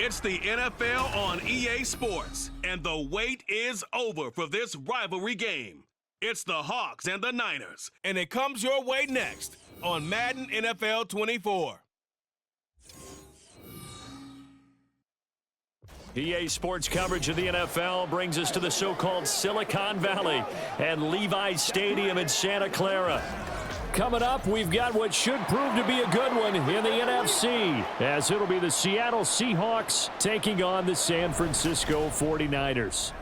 It's the NFL on EA Sports, and the wait is over for this rivalry game. It's the Hawks and the Niners, and it comes your way next on Madden NFL 24. EA Sports coverage of the NFL brings us to the so-called Silicon Valley and Levi's Stadium in Santa Clara. Coming up, we've got what should prove to be a good one in the NFC, as it'll be the Seattle Seahawks taking on the San Francisco 49ers.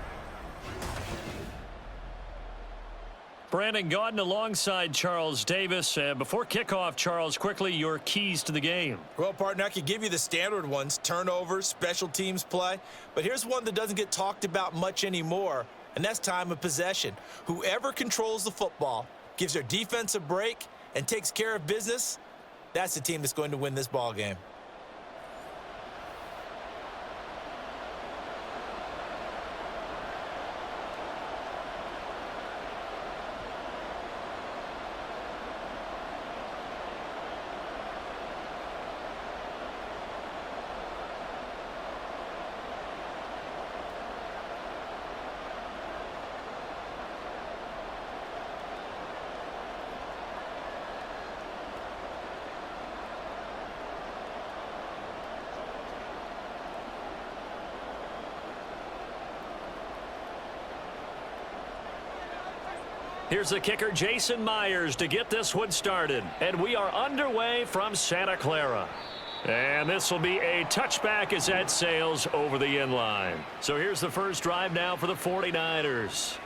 Brandon Gaudin alongside Charles Davis. Before kickoff, Charles, quickly your keys to the game. Well, partner, I could give you the standard ones, turnovers, special teams play. But here's one that doesn't get talked about much anymore, and that's time of possession. Whoever controls the football, gives their defense a break, and takes care of business, that's the team that's going to win this ball game. Here's the kicker, Jason Myers, to get this one started. And we are underway from Santa Clara. And this will be a touchback as that sails over the end line. So here's the first drive now for the 49ers.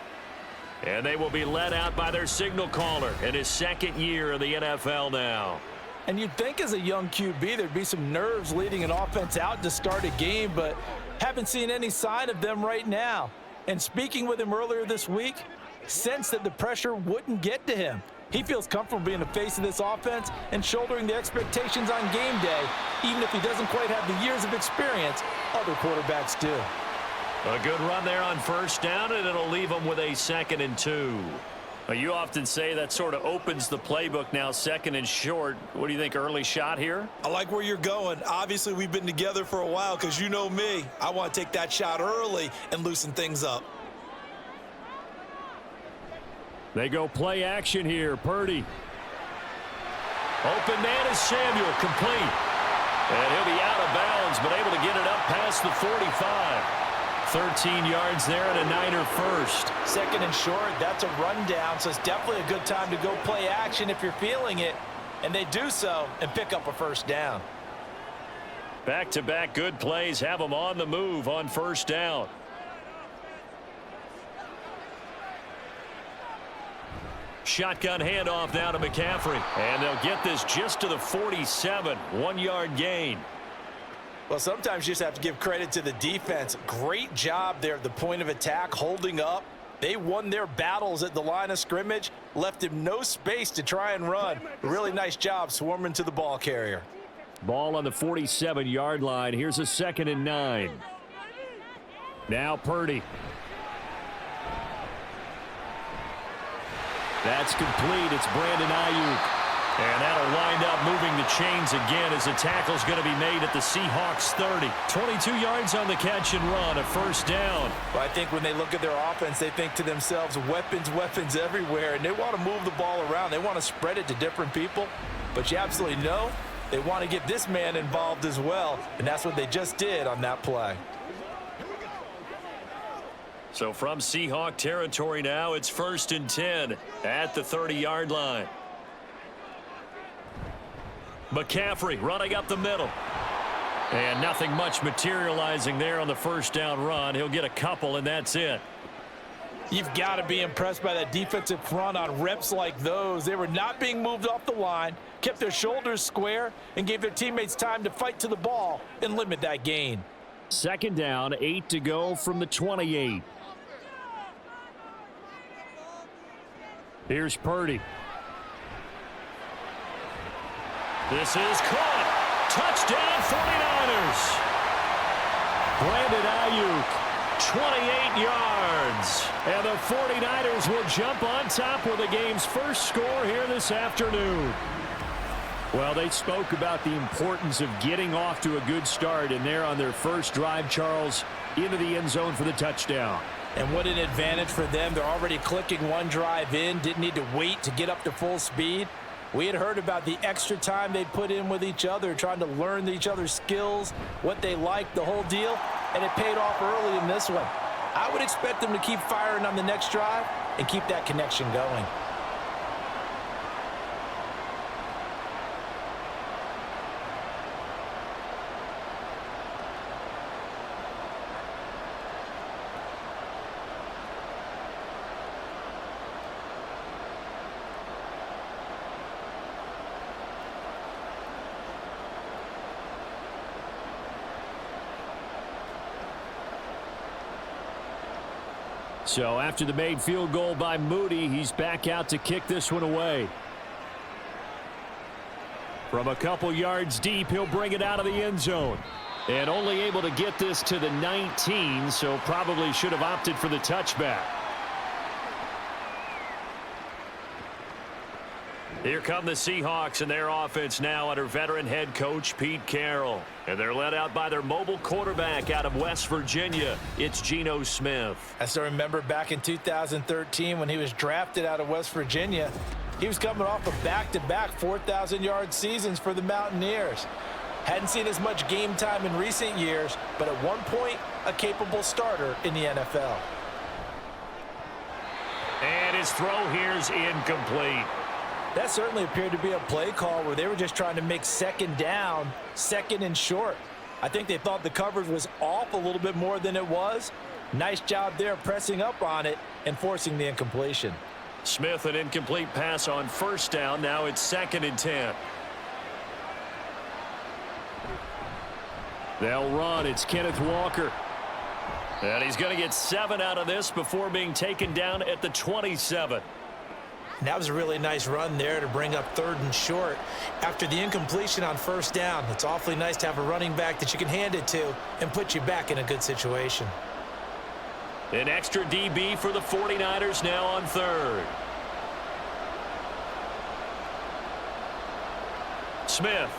And they will be led out by their signal caller in his second year in the NFL now. And you'd think as a young QB there'd be some nerves leading an offense out to start a game, but haven't seen any sign of them right now. And speaking with him earlier this week, sense that the pressure wouldn't get to him. He feels comfortable being the face of this offense and shouldering the expectations on game day, even if he doesn't quite have the years of experience other quarterbacks do. A good run there on first down, and it'll leave him with a 2nd and 2. You often say that sort of opens the playbook now, 2nd and short. What do you think, early shot here? I like where you're going. Obviously, we've been together for a while because you know me. I want to take that shot early and loosen things up. They go play action here. Purdy. Open man is Samuel, complete. And he'll be out of bounds, but able to get it up past the 45. 13 yards there and a Niner first. 2nd and short, that's a rundown, so it's definitely a good time to go play action if you're feeling it. And they do so and pick up a first down. Back-to-back good plays have them on the move on first down. Shotgun handoff now to McCaffrey. And they'll get this just to the 47. 1-yard gain. Well, sometimes you just have to give credit to the defense. Great job there at the point of attack, holding up. They won their battles at the line of scrimmage, left him no space to try and run. Really nice job swarming to the ball carrier. Ball on the 47-yard line. Here's a 2nd and 9. Now Purdy. That's complete. It's Brandon Ayuk. And that'll wind up moving the chains again as the tackle's going to be made at the Seahawks 30. 22 yards on the catch and run, a first down. Well, I think when they look at their offense, they think to themselves, weapons, weapons everywhere. And they want to move the ball around. They want to spread it to different people. But you absolutely know they want to get this man involved as well. And that's what they just did on that play. So from Seahawk territory now, it's 1st and 10 at the 30-yard line. McCaffrey running up the middle. And nothing much materializing there on the first down run. He'll get a couple, and that's it. You've got to be impressed by that defensive front on reps like those. They were not being moved off the line, kept their shoulders square, and gave their teammates time to fight to the ball and limit that gain. 2nd down, 8 to go from the 28. Here's Purdy. This is caught. Touchdown 49ers. Brandon Ayuk, 28 yards. And the 49ers will jump on top with the game's first score here this afternoon. Well, they spoke about the importance of getting off to a good start, and they're on their first drive, Charles, into the end zone for the touchdown. And what an advantage for them. They're already clicking one drive in, didn't need to wait to get up to full speed. We had heard about the extra time they put in with each other, trying to learn each other's skills, what they liked, the whole deal, and it paid off early in this one. I would expect them to keep firing on the next drive and keep that connection going. So after the made field goal by Moody, he's back out to kick this one away. From a couple yards deep, he'll bring it out of the end zone. And only able to get this to the 19, so probably should have opted for the touchback. Here come the Seahawks and their offense now under veteran head coach Pete Carroll. And they're led out by their mobile quarterback out of West Virginia. It's Geno Smith. I still remember back in 2013 when he was drafted out of West Virginia. He was coming off of back-to-back 4,000-yard seasons for the Mountaineers. Hadn't seen as much game time in recent years, but at one point, a capable starter in the NFL. And his throw here's incomplete. That certainly appeared to be a play call where they were just trying to make second down, second and short. I think they thought the coverage was off a little bit more than it was. Nice job there pressing up on it and forcing the incompletion. Smith, an incomplete pass on first down. Now it's 2nd and 10. They'll run. It's Kenneth Walker. And he's going to get 7 out of this before being taken down at the 27. That was a really nice run there to bring up 3rd and short. After the incompletion on first down, it's awfully nice to have a running back that you can hand it to and put you back in a good situation. An extra DB for the 49ers now on 3rd. Smith.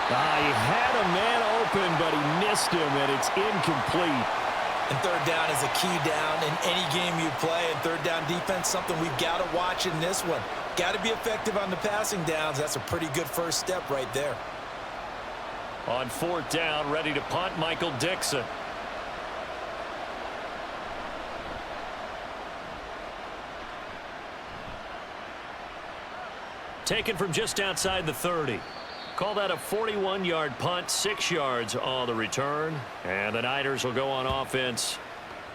He had a man open, but he missed him, and it's incomplete. And 3rd down is a key down in any game you play. And 3rd down defense, something we've got to watch in this one. Got to be effective on the passing downs. That's a pretty good first step right there. On 4th down, ready to punt, Michael Dixon. Taken from just outside the 30. Call that a 41-yard punt, 6 yards on the return. And the Niners will go on offense,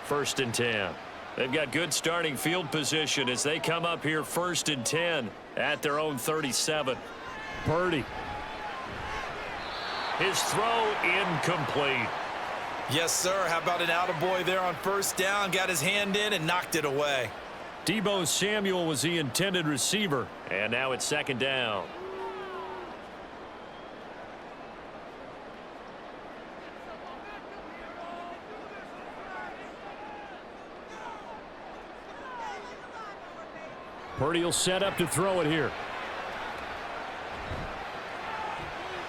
1st and 10. They've got good starting field position as they come up here 1st and 10 at their own 37. Purdy. His throw incomplete. Yes, sir. How about an attaboy there on first down? Got his hand in and knocked it away. Deebo Samuel was the intended receiver. And now it's 2nd down. Purdy will set up to throw it here.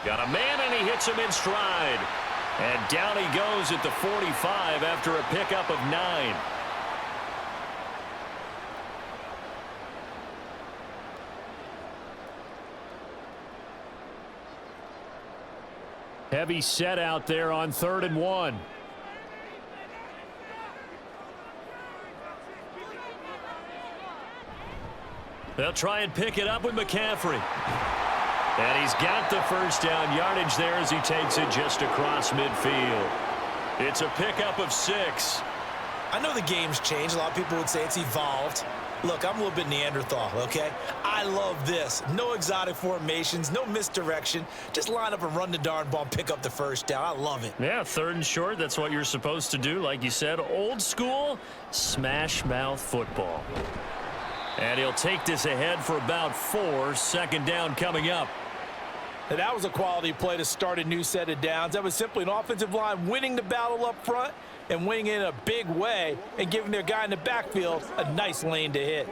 Got a man, and he hits him in stride. And down he goes at the 45 after a pickup of 9. Heavy set out there on 3rd and 1. They'll try and pick it up with McCaffrey. And he's got the first down yardage there as he takes it just across midfield. It's a pickup of 6. I know the game's changed. A lot of people would say it's evolved. Look, I'm a little bit Neanderthal, okay? I love this. No exotic formations, no misdirection. Just line up and run the darn ball and pick up the first down. I love it. Yeah, 3rd and short. That's what you're supposed to do. Like you said, old school smash mouth football. And he'll take this ahead for about 4. 2nd down coming up. And that was a quality play to start a new set of downs. That was simply an offensive line winning the battle up front and winning it in a big way and giving their guy in the backfield a nice lane to hit.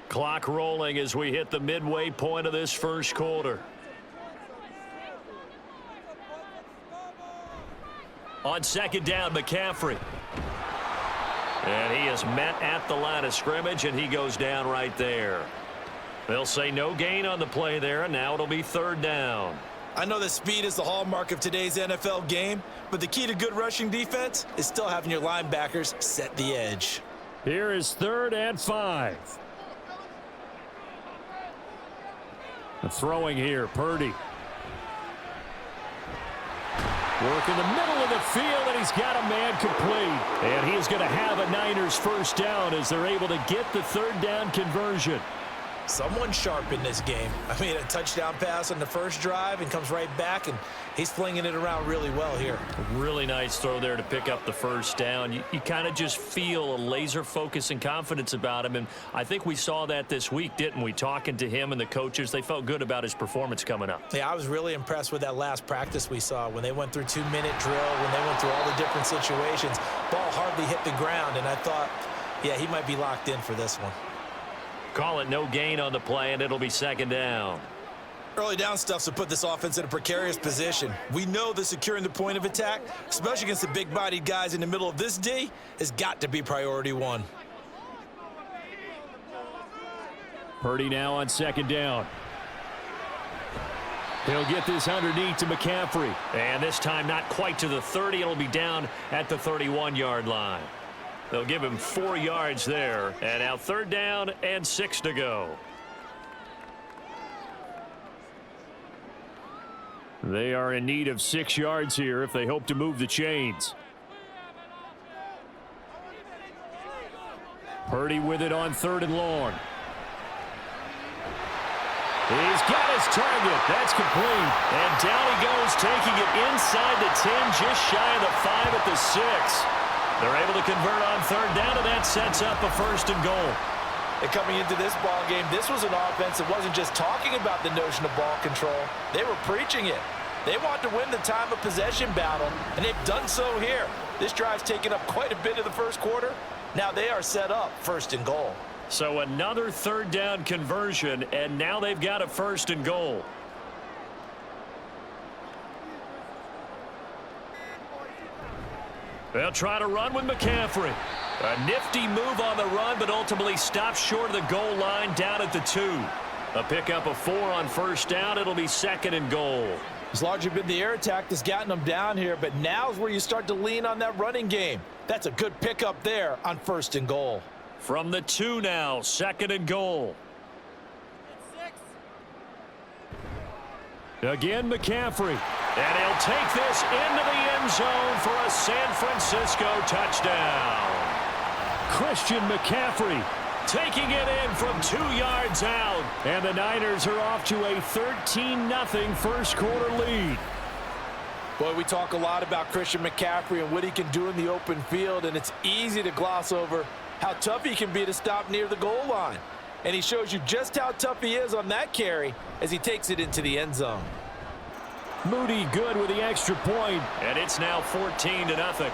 Clock rolling as we hit the midway point of this first quarter. On second down, McCaffrey. And he is met at the line of scrimmage, and he goes down right there. They'll say no gain on the play there, and now it'll be third down. I know that speed is the hallmark of today's NFL game, but the key to good rushing defense is still having your linebackers set the edge. Here is 3rd and 5. The throwing here, Purdy. Work in the middle of the field, and he's got a man complete. And he is going to have a Niners first down as they're able to get the third down conversion. Someone sharp in this game. I mean, a touchdown pass on the first drive and comes right back, and he's flinging it around really well here. Really nice throw there to pick up the first down. You kind of just feel a laser focus and confidence about him, and I think we saw that this week, didn't we? Talking to him and the coaches, they felt good about his performance coming up. Yeah, I was really impressed with that last practice we saw when they went through 2-minute drill, when they went through all the different situations. Ball hardly hit the ground, and I thought, yeah, he might be locked in for this one. Call it no gain on the play, and it'll be second down. Early down stuff to put this offense in a precarious position. We know that securing the point of attack, especially against the big-bodied guys in the middle of this D, has got to be priority one. Purdy now on second down. He'll get this underneath to McCaffrey. And this time not quite to the 30. It'll be down at the 31-yard line. They'll give him 4 yards there. And now third down and 6 to go. They are in need of 6 yards here if they hope to move the chains. Purdy with it on 3rd and long. He's got his target. That's complete. And down he goes, taking it inside the 10, just shy of the 5 at the 6. They're able to convert on third down, and that sets up a 1st and goal. And coming into this ball game, this was an offense that wasn't just talking about the notion of ball control. They were preaching it. They want to win the time of possession battle, and they've done so here. This drive's taken up quite a bit of the first quarter. Now they are set up 1st and goal. So another third down conversion, and now they've got a 1st and goal. They'll try to run with McCaffrey. A nifty move on the run, but ultimately stops short of the goal line down at the 2. A pickup of 4 on 1st down. It'll be 2nd and goal. It's largely been the air attack that's gotten them down here, but now's where you start to lean on that running game. That's a good pickup there on 1st and goal. From the 2 now, 2nd and goal. Again, McCaffrey. And he'll take this into the end zone for a San Francisco touchdown. Christian McCaffrey taking it in from 2 yards out. And the Niners are off to a 13-0 first quarter lead. Boy, we talk a lot about Christian McCaffrey and what he can do in the open field, and it's easy to gloss over how tough he can be to stop near the goal line. And he shows you just how tough he is on that carry as he takes it into the end zone. Moody good with the extra point, and it's now 14-0.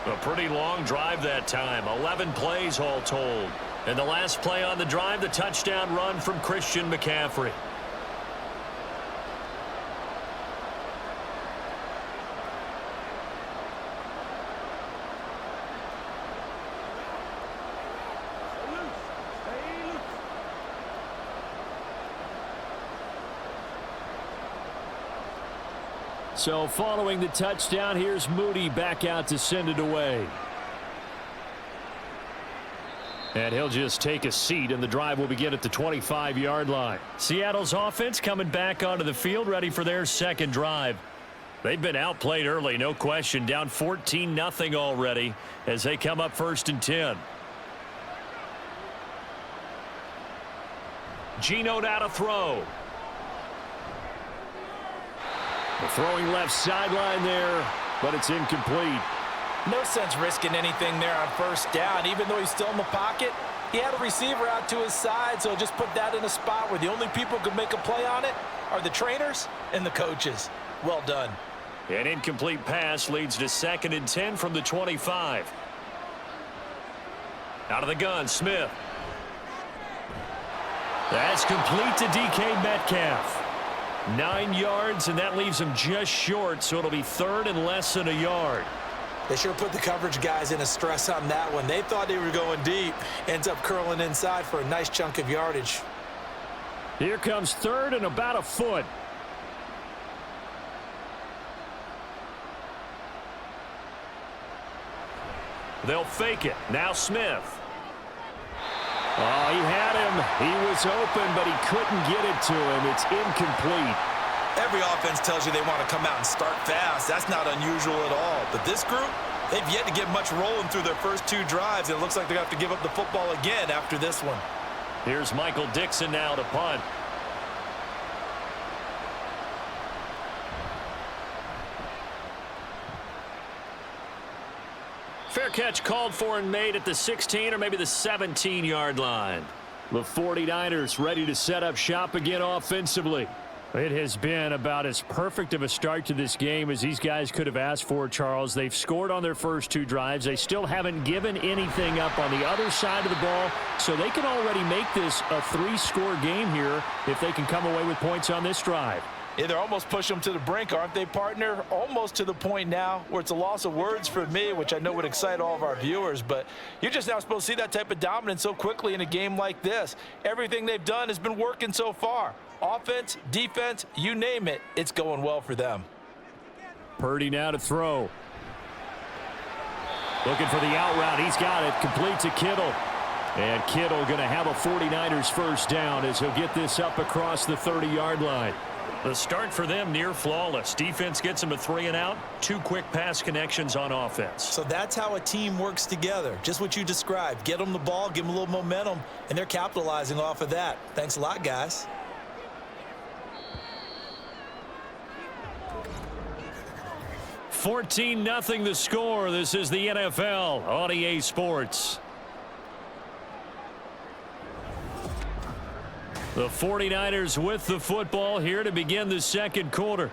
A pretty long drive that time, 11 plays all told. And the last play on the drive, the touchdown run from Christian McCaffrey. So following the touchdown, here's Moody back out to send it away. And he'll just take a seat, and the drive will begin at the 25-yard line. Seattle's offense coming back onto the field, ready for their second drive. They've been outplayed early, no question, down 14-0 already as they come up 1st and 10. Geno out to throw. The throwing left sideline there, but it's incomplete. No sense risking anything there on 1st down. Even though he's still in the pocket, he had a receiver out to his side, so just put that in a spot where the only people who can make a play on it are the trainers and the coaches. Well done. An incomplete pass leads to 2nd and 10 from the 25. Out of the gun, Smith. That's complete to DK Metcalf. 9 yards, and that leaves him just short, so it'll be third and less than a yard. They sure put the coverage guys in a stress on that one. They thought they were going deep. Ends up curling inside for a nice chunk of yardage. Here comes third and about a foot. They'll fake it. Now Smith. Oh, he had him. He was open, but he couldn't get it to him. It's incomplete. Every offense tells you they want to come out and start fast. That's not unusual at all. But this group, they've yet to get much rolling through their first 2 drives, and it looks like they're going to have to give up the football again after this one. Here's Michael Dixon now to punt. Fair catch called for and made at the 16 or maybe the 17-yard line. The 49ers ready to set up shop again offensively. It has been about as perfect of a start to this game as these guys could have asked for, Charles. They've scored on their first 2 drives. They still haven't given anything up on the other side of the ball, so they can already make this a 3-score game here if they can come away with points on this drive. Yeah, they're almost pushing them to the brink, aren't they, partner? Almost to the point now where it's a loss of words for me, which I know would excite all of our viewers, but you're just now supposed to see that type of dominance so quickly in a game like this. Everything they've done has been working so far. Offense, defense, you name it, it's going well for them. Purdy now to throw. Looking for the out route. He's got it. Complete to Kittle. And Kittle going to have a 49ers first down as he'll get this up across the 30-yard line. The start for them near flawless. Defense gets them a 3 and out. 2 quick pass connections on offense. So that's how a team works together. Just what you described. Get them the ball, give them a little momentum, and they're capitalizing off of that. Thanks a lot, guys. $14-0 the score. This is the NFL on EA Sports. The 49ers with the football here to begin the second quarter.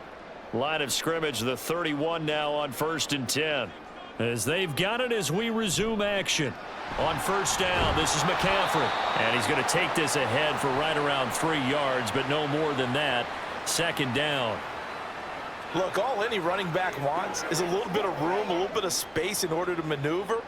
Line of scrimmage, the 31 now on 1st and 10. As they've got it as we resume action. On first down, this is McCaffrey. And he's going to take this ahead for right around 3 yards, but no more than that. 2nd down. Look, all any running back wants is a little bit of room, a little bit of space in order to maneuver.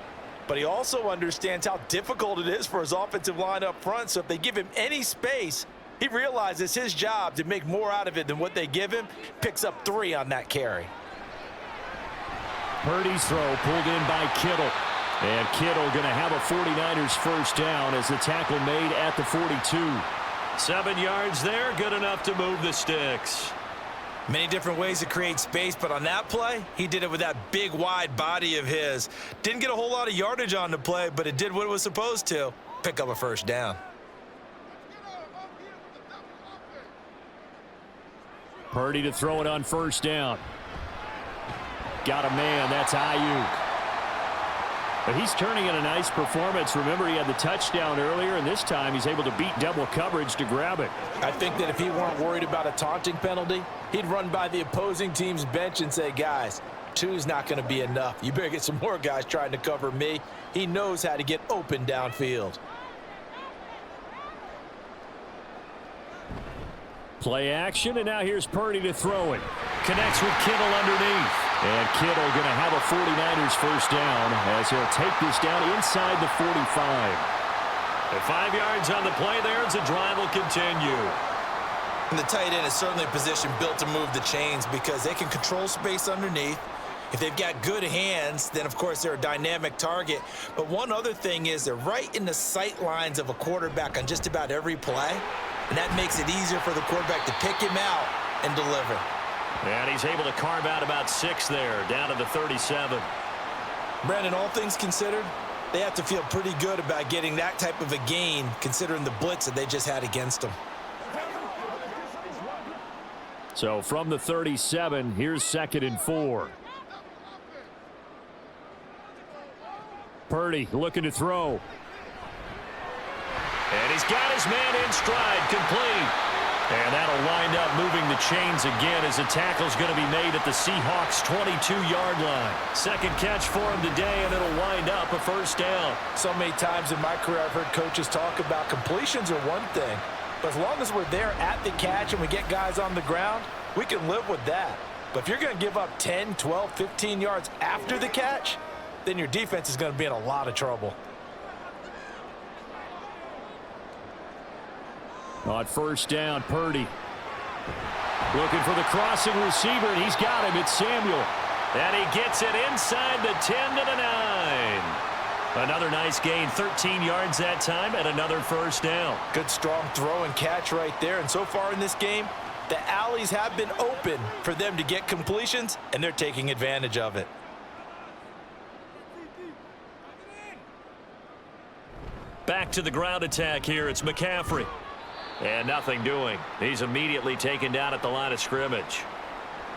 But he also understands how difficult it is for his offensive line up front. So if they give him any space, he realizes his job to make more out of it than what they give him. Picks up 3 on that carry. Purdy's throw pulled in by Kittle. And Kittle going to have a 49ers first down as the tackle made at the 42. 7 yards there, good enough to move the sticks. Many different ways to create space, but on that play, he did it with that big, wide body of his. Didn't get a whole lot of yardage on the play, but it did what it was supposed to. Pick up a first down. Purdy to throw it on first down. Got a man, that's Ayuk. But he's turning in a nice performance. Remember, he had the touchdown earlier, and this time he's able to beat double coverage to grab it. I think that if he weren't worried about a taunting penalty, he'd run by the opposing team's bench and say, guys, 2's not going to be enough. You better get some more guys trying to cover me. He knows how to get open downfield. Play action, and now here's Purdy to throw it. Connects with Kittle underneath. And Kittle going to have a 49ers first down as he'll take this down inside the 45. And 5 yards on the play there as the drive will continue. And the tight end is certainly a position built to move the chains because they can control space underneath. If they've got good hands, then, of course, they're a dynamic target. But one other thing is they're right in the sight lines of a quarterback on just about every play. And that makes it easier for the quarterback to pick him out and deliver. And he's able to carve out about 6 there, down to the 37. Brandon, all things considered, they have to feel pretty good about getting that type of a gain, considering the blitz that they just had against them. So from the 37, here's 2nd and 4. Purdy looking to throw. And he's got his man in stride, complete. And that'll wind up moving the chains again as the tackle's going to be made at the Seahawks' 22-yard line. 2nd catch for him today, and it'll wind up a first down. So many times in my career I've heard coaches talk about completions are one thing, But as long as we're there at the catch and we get guys on the ground, we can live with that. But if you're going to give up 10, 12, 15 yards after the catch, then your defense is going to be in a lot of trouble. On first down, Purdy. Looking for the crossing receiver, and he's got him. It's Samuel. And he gets it inside the 10 to the 9. Another nice gain, 13 yards that time, and another first down. Good, strong throw and catch right there. And so far in this game, the alleys have been open for them to get completions, and they're taking advantage of it. Back to the ground attack here. It's McCaffrey. And nothing doing. He's immediately taken down at the line of scrimmage.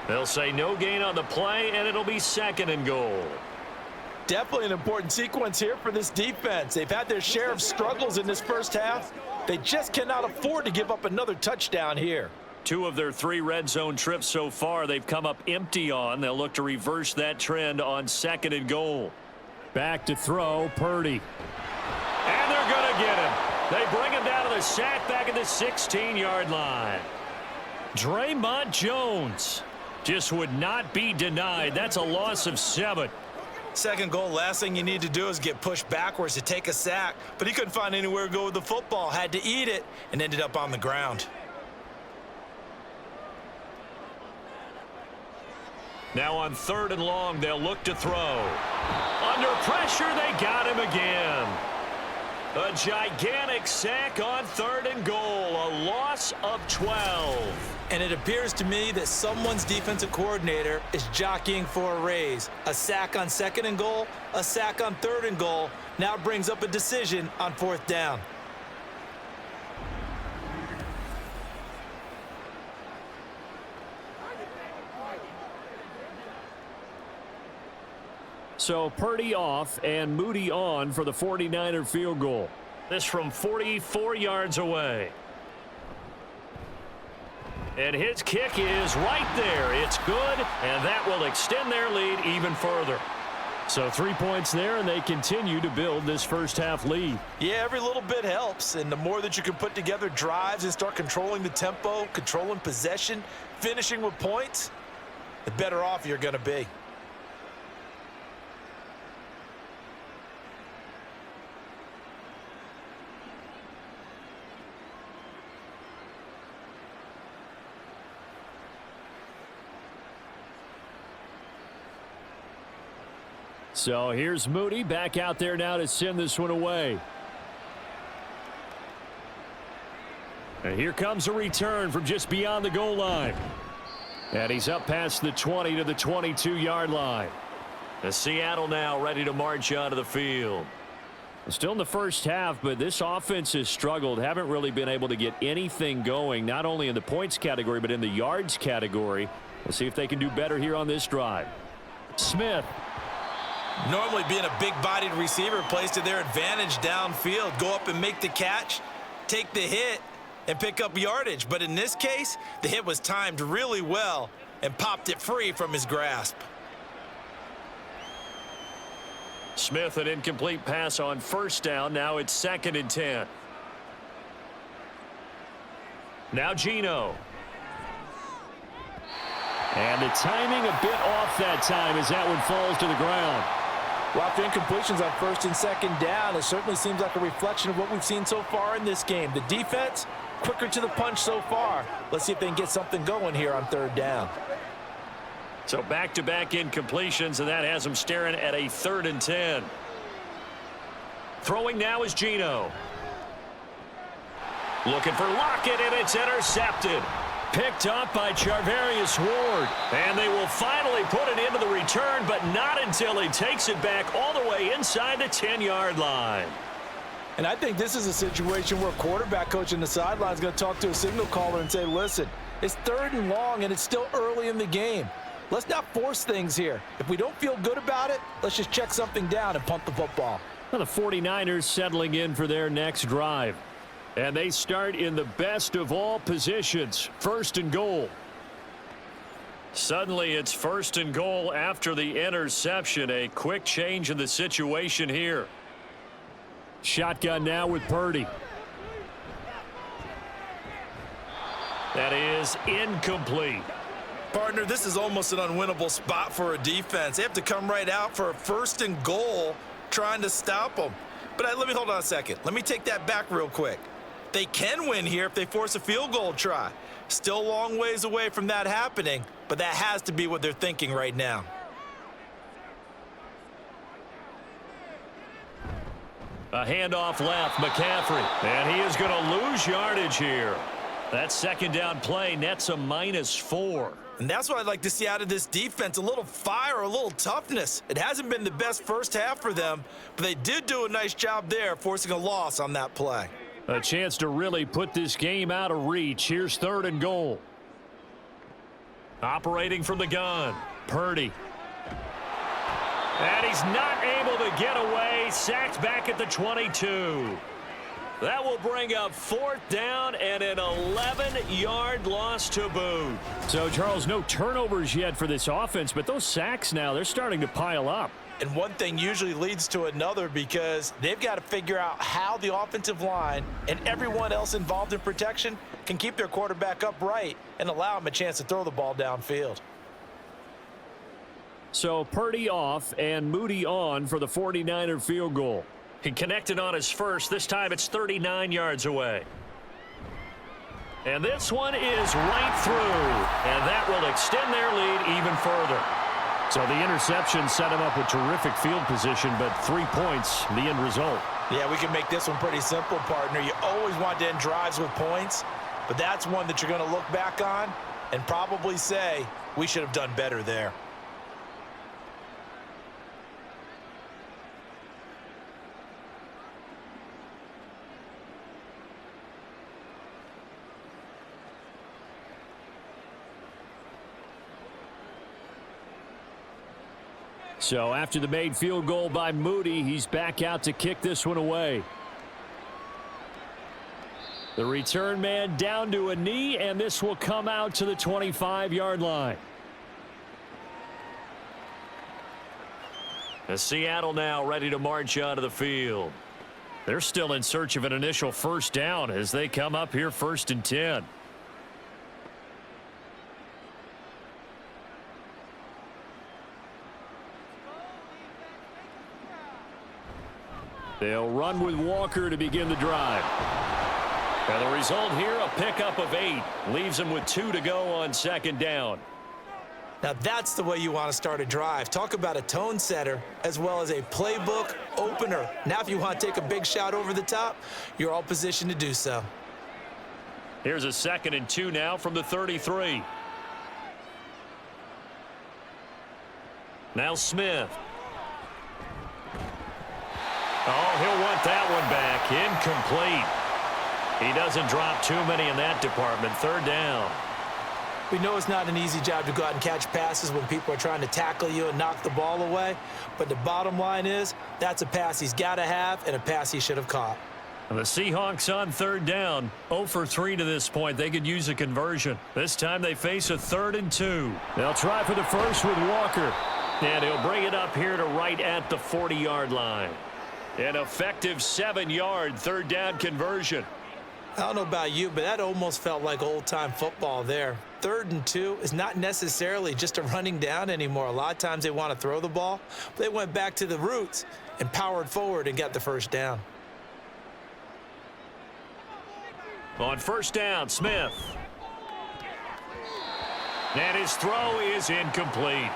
They'll say no gain on the play, and it'll be 2nd and goal. Definitely an important sequence here for this defense. They've had their share of struggles in this first half. They just cannot afford to give up another touchdown here. 2 of their 3 red zone trips so far they've come up empty on. They'll look to reverse that trend on 2nd and goal. Back to throw, Purdy. And they're going to get him. They bring him down to the sack back at the 16-yard line. Draymond Jones just would not be denied. That's a loss of 7. 2nd goal, last thing you need to do is get pushed backwards to take a sack. But he couldn't find anywhere to go with the football. Had to eat it and ended up on the ground. Now on 3rd and long, they'll look to throw. Under pressure, they got him again. A gigantic sack on 3rd and goal, a loss of 12. And it appears to me that someone's defensive coordinator is jockeying for a raise. A sack on 2nd and goal, a sack on 3rd and goal, now brings up a decision on 4th down. So Purdy off and Moody on for the 49er field goal. This from 44 yards away. And his kick is right there. It's good, and that will extend their lead even further. So 3 points there, and they continue to build this first half lead. Yeah, every little bit helps, and the more that you can put together drives and start controlling the tempo, controlling possession, finishing with points, the better off you're going to be. So here's Moody back out there now to send this one away. And here comes a return from just beyond the goal line. And he's up past the 20 to the 22-yard line. The Seattle now ready to march onto the field. Still in the first half, but this offense has struggled. Haven't really been able to get anything going, not only in the points category, but in the yards category. We'll see if they can do better here on this drive. Smith. Normally being a big-bodied receiver plays to their advantage downfield. Go up and make the catch, take the hit, and pick up yardage. But in this case, the hit was timed really well and popped it free from his grasp. Smith, an incomplete pass on first down. Now it's 2nd and 10. Now Geno. And the timing a bit off that time as that one falls to the ground. Well, after incompletions on 1st and 2nd down, it certainly seems like a reflection of what we've seen so far in this game. The defense, quicker to the punch so far. Let's see if they can get something going here on 3rd down. So back-to-back incompletions, and that has them staring at a 3rd and 10. Throwing now is Geno. Looking for Lockett, and it's intercepted. Picked up by Charvarius Ward. And they will finally put it into the return, but not until he takes it back all the way inside the 10-yard line. And I think this is a situation where a quarterback coach in the sideline is going to talk to a signal caller and say, listen, it's 3rd and long, and it's still early in the game. Let's not force things here. If we don't feel good about it, let's just check something down and punt the football. Well, the 49ers settling in for their next drive. And they start in the best of all positions, 1st and goal. Suddenly it's 1st and goal after the interception. A quick change in the situation here. Shotgun now with Purdy. That is incomplete. Partner, this is almost an unwinnable spot for a defense. They have to come right out for a 1st and goal trying to stop them. But let me hold on a second. Let me take that back real quick. They can win here if they force a field goal try. Still a long ways away from that happening, but that has to be what they're thinking right now. A handoff left, McCaffrey. And he is going to lose yardage here. That 2nd down play nets a -4. And that's what I'd like to see out of this defense, a little fire, a little toughness. It hasn't been the best first half for them, but they did do a nice job there, forcing a loss on that play. A chance to really put this game out of reach. Here's 3rd and goal. Operating from the gun, Purdy. And he's not able to get away. Sacked back at the 22. That will bring up 4th down and an 11-yard loss to boot. So, Charles, no turnovers yet for this offense, but those sacks now, they're starting to pile up. And one thing usually leads to another because they've got to figure out how the offensive line and everyone else involved in protection can keep their quarterback upright and allow him a chance to throw the ball downfield. So, Purdy off and Moody on for the 49er field goal. He connected on his first. This time it's 39 yards away. And this one is right through. And that will extend their lead even further. So the interception set him up with terrific field position, but 3 points, the end result. Yeah, we can make this one pretty simple, partner. You always want to end drives with points, but that's one that you're going to look back on and probably say, we should have done better there. So after the made field goal by Moody, he's back out to kick this one away. The return man down to a knee, and this will come out to the 25-yard line. As Seattle now ready to march onto the field. They're still in search of an initial 1st down as they come up here 1st and 10. They'll run with Walker to begin the drive. And the result here, a pickup of 8. Leaves them with 2 to go on 2nd down. Now that's the way you want to start a drive. Talk about a tone setter as well as a playbook opener. Now if you want to take a big shot over the top, you're all positioned to do so. Here's a 2nd and 2 now from the 33. Now Smith. Oh, he'll want that one back. Incomplete. He doesn't drop too many in that department. 3rd down. We know it's not an easy job to go out and catch passes when people are trying to tackle you and knock the ball away. But the bottom line is that's a pass he's got to have and a pass he should have caught. And the Seahawks on 3rd down. 0 for 3 to this point. They could use a conversion. This time they face a 3rd and 2. They'll try for the first with Walker. And he'll bring it up here to right at the 40-yard line. An effective 7-yard 3rd down conversion. I don't know about you, but that almost felt like old-time football there. 3rd and 2 is not necessarily just a running down anymore. A lot of times they want to throw the ball. But they went back to the roots and powered forward and got the 1st down. On 1st down, Smith. And his throw is incomplete.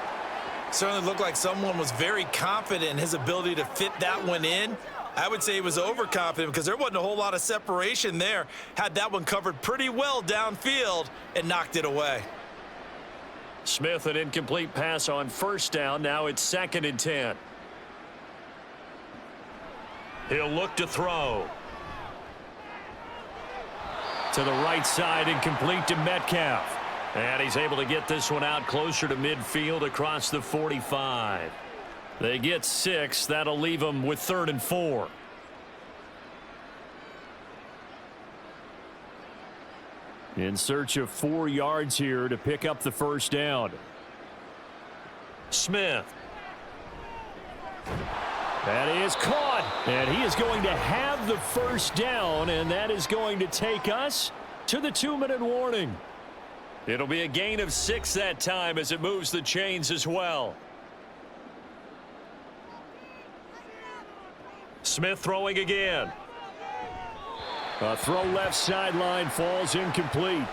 Certainly looked like someone was very confident in his ability to fit that one in. I would say he was overconfident because there wasn't a whole lot of separation there. Had that one covered pretty well downfield and knocked it away. Smith, an incomplete pass on 1st down. Now it's 2nd and 10. He'll look to throw. To the right side, incomplete to Metcalf. And he's able to get this one out closer to midfield across the 45. They get 6. That'll leave them with 3rd and 4. In search of 4 yards here to pick up the 1st down. Smith. That is caught. And he is going to have the 1st down, and that is going to take us to the 2-minute warning. It'll be a gain of 6 that time as it moves the chains as well. Smith throwing again. A throw left sideline falls incomplete.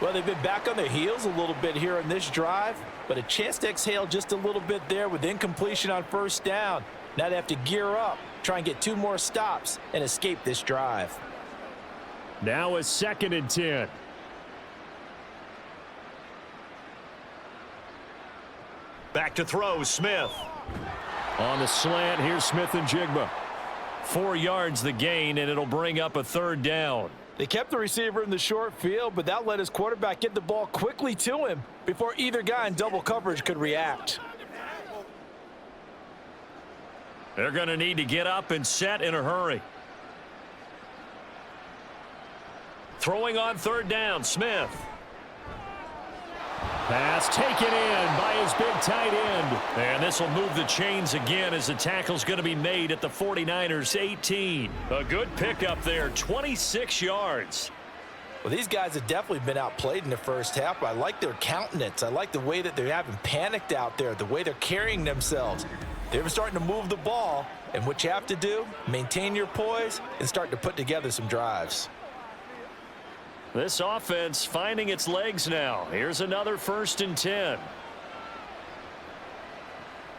Well, they've been back on their heels a little bit here in this drive, but a chance to exhale just a little bit there with incompletion on first down. Now they have to gear up, try and get 2 more stops, and escape this drive. Now a 2nd and 10. Back to throw, Smith. On the slant, here's Smith and Jigba. 4 yards the gain, and it'll bring up a 3rd down. They kept the receiver in the short field, but that let his quarterback get the ball quickly to him before either guy in double coverage could react. They're going to need to get up and set in a hurry. Throwing on 3rd down, Smith. Pass taken in by his big tight end. And this will move the chains again as the tackle's going to be made at the 49ers 18. A good pickup there, 26 yards. Well, these guys have definitely been outplayed in the first half. I like their countenance. I like the way that they haven't panicked out there, the way they're carrying themselves. They're starting to move the ball, and what you have to do, maintain your poise and start to put together some drives. This offense finding its legs now. Here's another 1st and 10.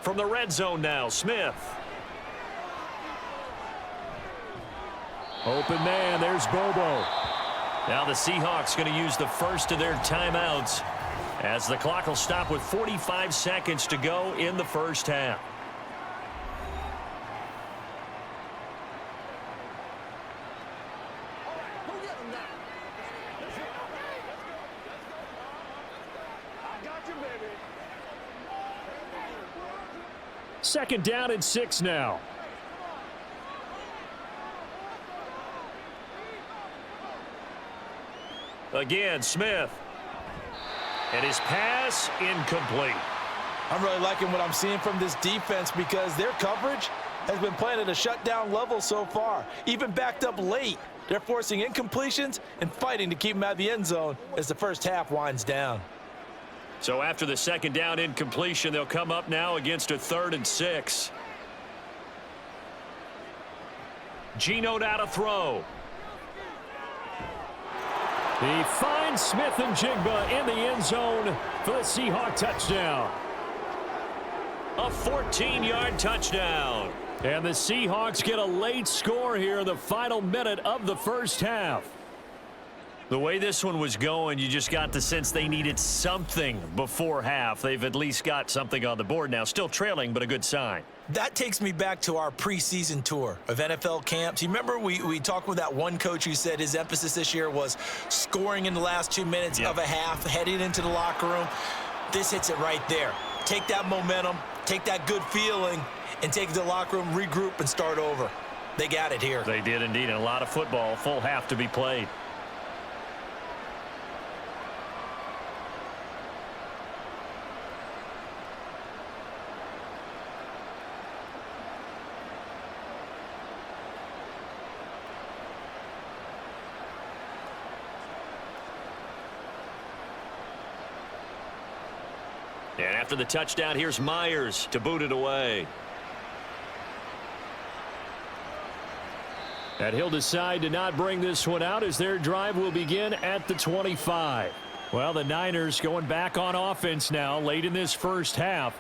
From the red zone now, Smith. Open man, there's Bobo. Now the Seahawks going to use the first of their timeouts as the clock will stop with 45 seconds to go in the first half. Second down and 6 now. Again, Smith. And his pass incomplete. I'm really liking what I'm seeing from this defense because their coverage has been playing at a shutdown level so far. Even backed up late, they're forcing incompletions and fighting to keep them out of the end zone as the first half winds down. So after the second down incompletion, they'll come up now against a 3rd and 6. Geno now to throw. He finds Smith and Jigba in the end zone for the Seahawk touchdown. A 14-yard touchdown. And the Seahawks get a late score here in the final minute of the first half. The way this one was going, you just got the sense they needed something before half. They've at least got something on the board now. Still trailing, but a good sign. That takes me back to our preseason tour of NFL camps. You remember we talked with that one coach who said his emphasis this year was scoring in the last 2 minutes of a half, heading into the locker room. This hits it right there. Take that momentum, take that good feeling, and take it to the locker room, regroup, and start over. They got it here. They did indeed, and a lot of football, full half to be played. And after the touchdown, here's Myers to boot it away. And he'll decide to not bring this one out as their drive will begin at the 25. Well, the Niners going back on offense now late in this first half.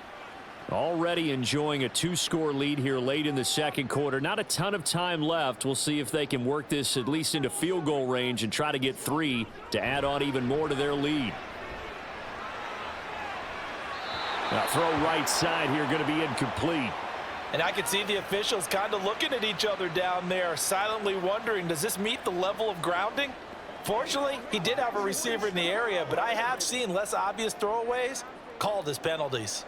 Already enjoying a 2-score lead here late in the second quarter. Not a ton of time left. We'll see if they can work this at least into field goal range and try to get 3 to add on even more to their lead. Now throw right side here going to be incomplete. And I can see the officials kind of looking at each other down there, silently wondering, does this meet the level of grounding? Fortunately, he did have a receiver in the area, but I have seen less obvious throwaways called as penalties.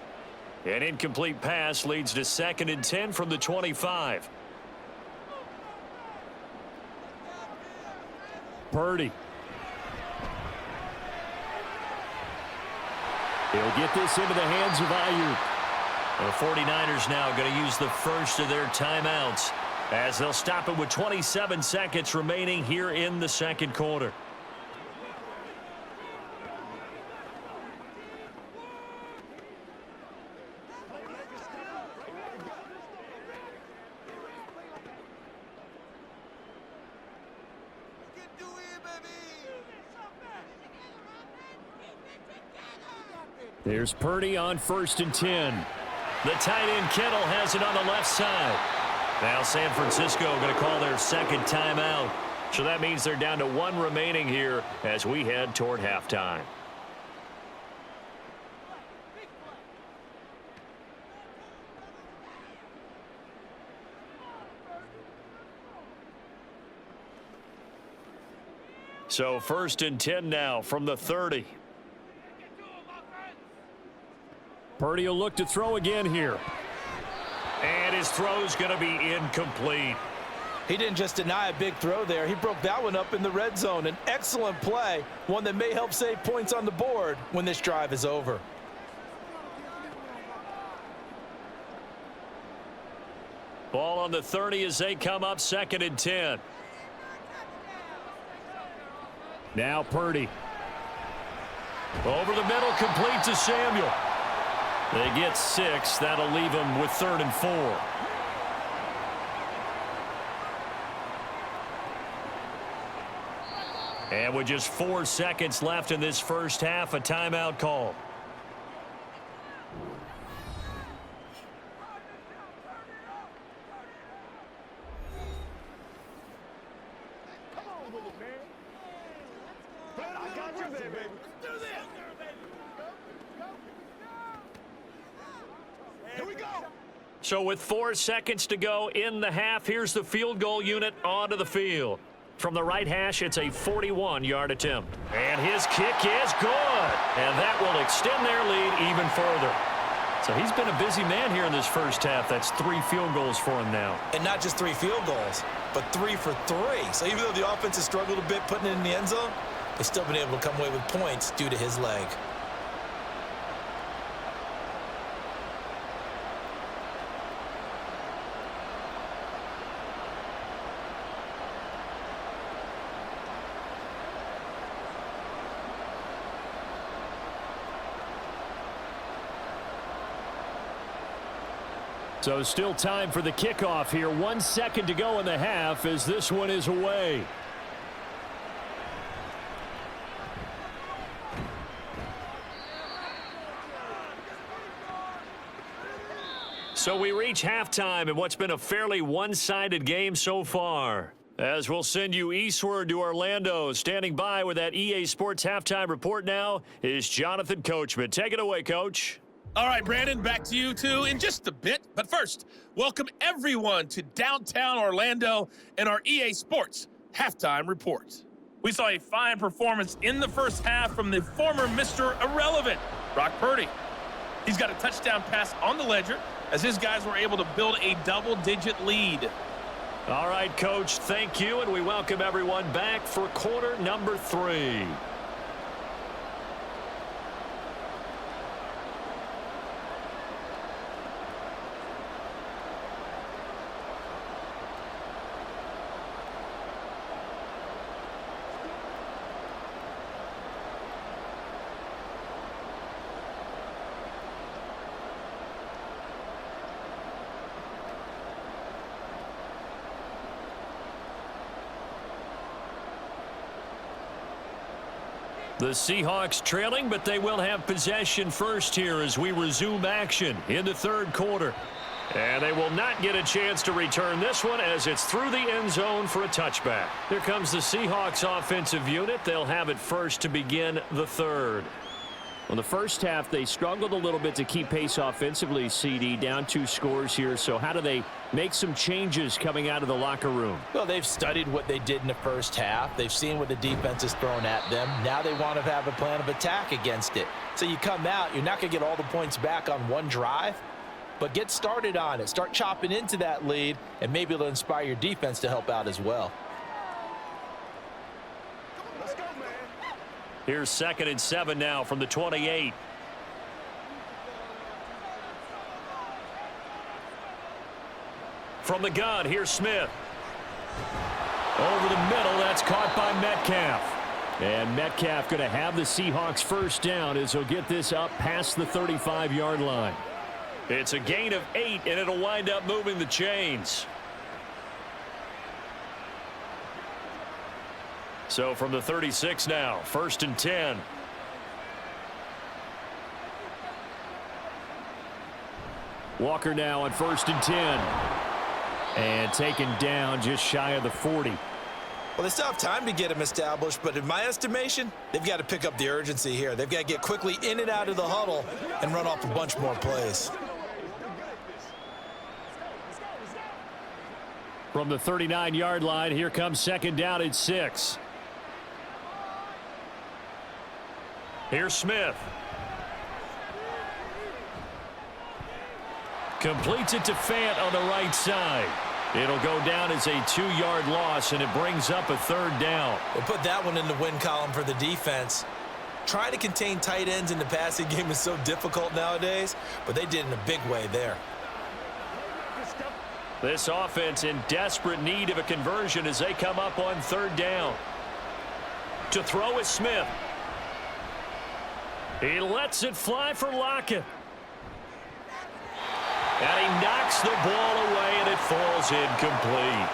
An incomplete pass leads to 2nd and 10 from the 25. Purdy. He'll get this into the hands of Ayuk. The 49ers now going to use the first of their timeouts as they'll stop it with 27 seconds remaining here in the second quarter. Here's Purdy on 1st and 10. The tight end Kittle has it on the left side. Now San Francisco going to call their second timeout. So that means they're down to 1 remaining here as we head toward halftime. So 1st and 10 now from the 30. Purdy will look to throw again here. And his throw's going to be incomplete. He didn't just deny a big throw there. He broke that one up in the red zone. An excellent play, one that may help save points on the board when this drive is over. Ball on the 30 as they come up 2nd and 10. Now Purdy. Over the middle, complete to Samuel. They get 6. That'll leave them with 3rd and 4. And with just 4 seconds left in this first half, a timeout call. So with 4 seconds to go in the half, here's the field goal unit onto the field. From the right hash, it's a 41-yard attempt. And his kick is good. And that will extend their lead even further. So he's been a busy man here in this first half. That's 3 field goals for him now. And not just 3 field goals, but 3 for 3. So even though the offense has struggled a bit putting it in the end zone, they've still been able to come away with points due to his leg. So still time for the kickoff here. 1 second to go in the half as this one is away. So we reach halftime in what's been a fairly one-sided game so far. As we'll send you eastward to Orlando. Standing by with that EA Sports halftime report now is Jonathan Coachman. Take it away, Coach. All right, Brandon, back to you two in just a bit. But first, welcome everyone to downtown Orlando and our EA Sports halftime report. We saw a fine performance in the first half from the former Mr. Irrelevant, Brock Purdy. He's got a touchdown pass on the ledger as his guys were able to build a double-digit lead. All right, Coach, thank you, and we welcome everyone back for quarter number 3. The Seahawks trailing, but they will have possession first here as we resume action in the third quarter. And they will not get a chance to return this one as it's through the end zone for a touchback. Here comes the Seahawks offensive unit. They'll have it first to begin the third. Well, the first half, they struggled a little bit to keep pace offensively, CD, down 2 scores here. So how do they make some changes coming out of the locker room? Well, they've studied what they did in the first half. They've seen what the defense has thrown at them. Now they want to have a plan of attack against it. So you come out, you're not going to get all the points back on one drive, but get started on it. Start chopping into that lead, and maybe it'll inspire your defense to help out as well. Here's 2nd and 7 now from the 28. From the gun, here's Smith. Over the middle, that's caught by Metcalf. And Metcalf going to have the Seahawks first down as he'll get this up past the 35-yard line. It's a gain of 8, and it'll wind up moving the chains. So from the 36 now, 1st and 10. Walker now on 1st and 10. And taken down just shy of the 40. Well, they still have time to get him established, but in my estimation, they've got to pick up the urgency here. They've got to get quickly in and out of the huddle and run off a bunch more plays. From the 39-yard line, here comes 2nd down and 6. Here's Smith. Completes it to Fant on the right side. It'll go down as a 2-yard loss, and it brings up a 3rd down. We'll put that one in the win column for the defense. Trying to contain tight ends in the passing game is so difficult nowadays, but they did in a big way there. This offense in desperate need of a conversion as they come up on 3rd down. To throw is Smith. He lets it fly for Lockett. And he knocks the ball away, and it falls incomplete.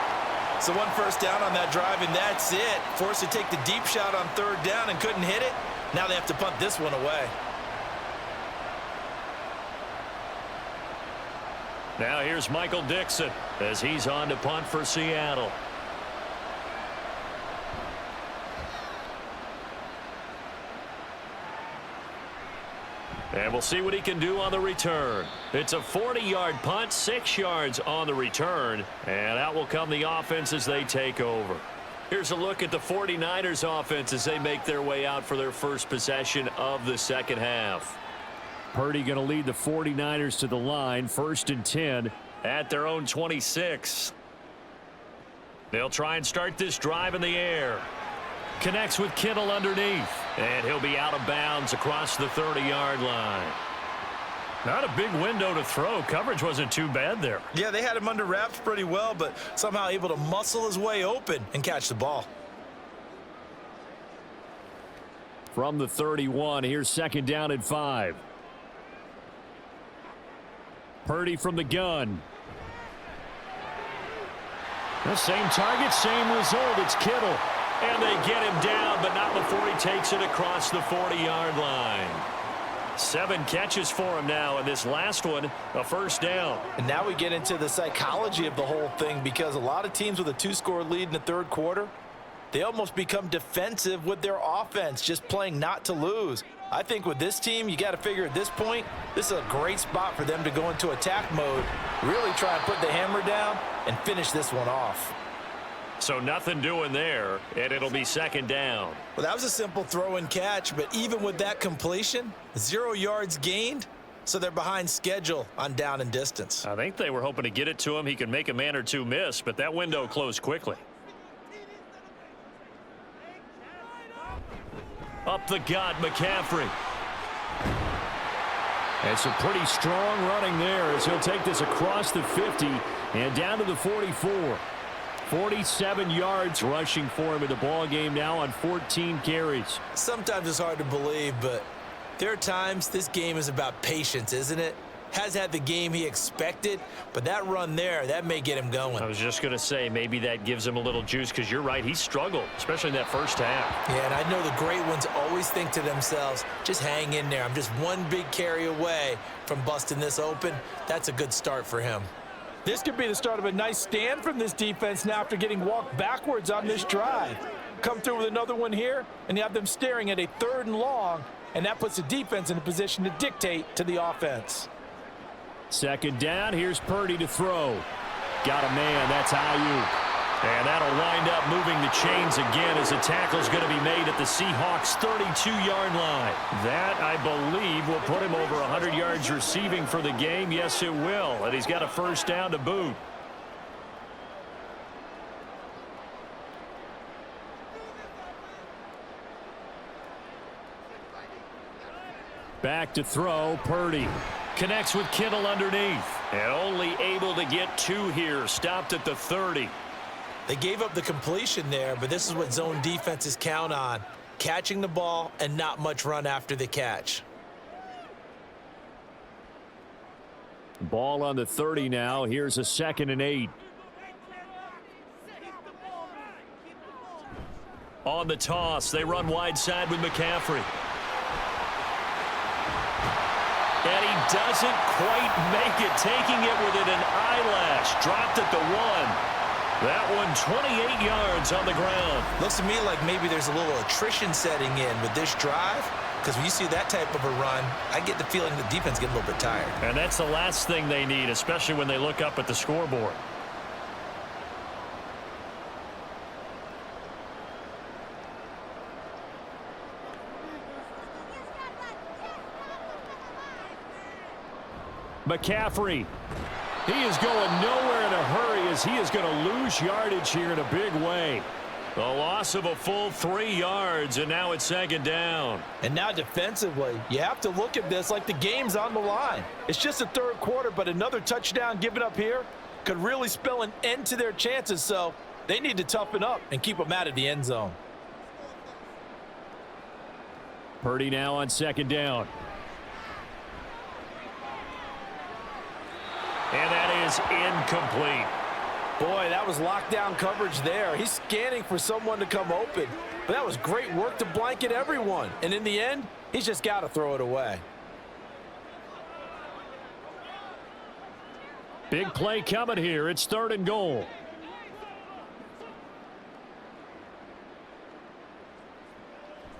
So 1 first down on that drive, and that's it. Forced to take the deep shot on 3rd down and couldn't hit it. Now they have to punt this one away. Now here's Michael Dixon as he's on to punt for Seattle. And we'll see what he can do on the return. It's a 40-yard punt, 6 yards on the return. And out will come the offense as they take over. Here's a look at the 49ers offense as they make their way out for their first possession of the second half. Purdy going to lead the 49ers to the line, 1st and 10 at their own 26. They'll try and start this drive in the air. Connects with Kittle underneath, and he'll be out of bounds across the 30-yard line. Not a big window to throw. Coverage wasn't too bad there. Yeah, they had him under wraps pretty well, but somehow able to muscle his way open and catch the ball. From the 31, here's 2nd down and 5. Purdy from the gun. The same target, same result. It's Kittle. And they get him down, but not before he takes it across the 40-yard line. 7 catches for him now, and this last one, a 1st down. And now we get into the psychology of the whole thing, because a lot of teams with a 2-score lead in the 3rd quarter, they almost become defensive with their offense, just playing not to lose. I think with this team, you got to figure at this point, this is a great spot for them to go into attack mode, really try and put the hammer down and finish this one off. So nothing doing there, and it'll be 2nd down. Well, that was a simple throw and catch, but even with that completion, 0 yards gained, so they're behind schedule on down and distance. I think they were hoping to get it to him. He could make a man or two miss, but that window closed quickly. Up the gut, McCaffrey. And some pretty strong running there as he'll take this across the 50 and down to the 44. 47 yards rushing for him in the ball game now on 14 carries. Sometimes it's hard to believe, but there are times this game is about patience, isn't it? Has had the game he expected, but that run there, that may get him going. I was just going to say, maybe that gives him a little juice, because you're right, he struggled, especially in that first half. Yeah, and I know the great ones always think to themselves, just hang in there. I'm just one big carry away from busting this open. That's a good start for him. This could be the start of a nice stand from this defense now after getting walked backwards on this drive. Come through with another one here, and you have them staring at a 3rd and long, and that puts the defense in a position to dictate to the offense. 2nd down, here's Purdy to throw. Got a man, that's Ayuk. And that'll wind up moving the chains again as a tackle's going to be made at the Seahawks' 32-yard line. That, I believe, will put him over 100 yards receiving for the game. Yes, it will. And he's got a 1st down to boot. Back to throw, Purdy. Connects with Kittle underneath. And only able to get 2 here. Stopped at the 30. They gave up the completion there, but this is what zone defenses count on. Catching the ball and not much run after the catch. Ball on the 30 now. Here's a 2nd and 8. On the toss, they run wide side with McCaffrey. And he doesn't quite make it, taking it within an eyelash. Dropped at the 1. That one 28 yards on the ground. Looks to me like maybe there's a little attrition setting in with this drive, because when you see that type of a run, I get the feeling the defense getting a little bit tired. And that's the last thing they need, especially when they look up at the scoreboard. McCaffrey. He is going nowhere in a hurry as he is going to lose yardage here in a big way. The loss of a full 3 yards, and now it's second down. And now defensively, you have to look at this like the game's on the line. It's just the third quarter, but another touchdown given up here could really spell an end to their chances, so they need to toughen up and keep them out of the end zone. Purdy now on second down. And that is incomplete. Boy, that was lockdown coverage there. He's scanning for someone to come open. But that was great work to blanket everyone. And in the end, he's just got to throw it away. Big play coming here. It's 3rd and goal.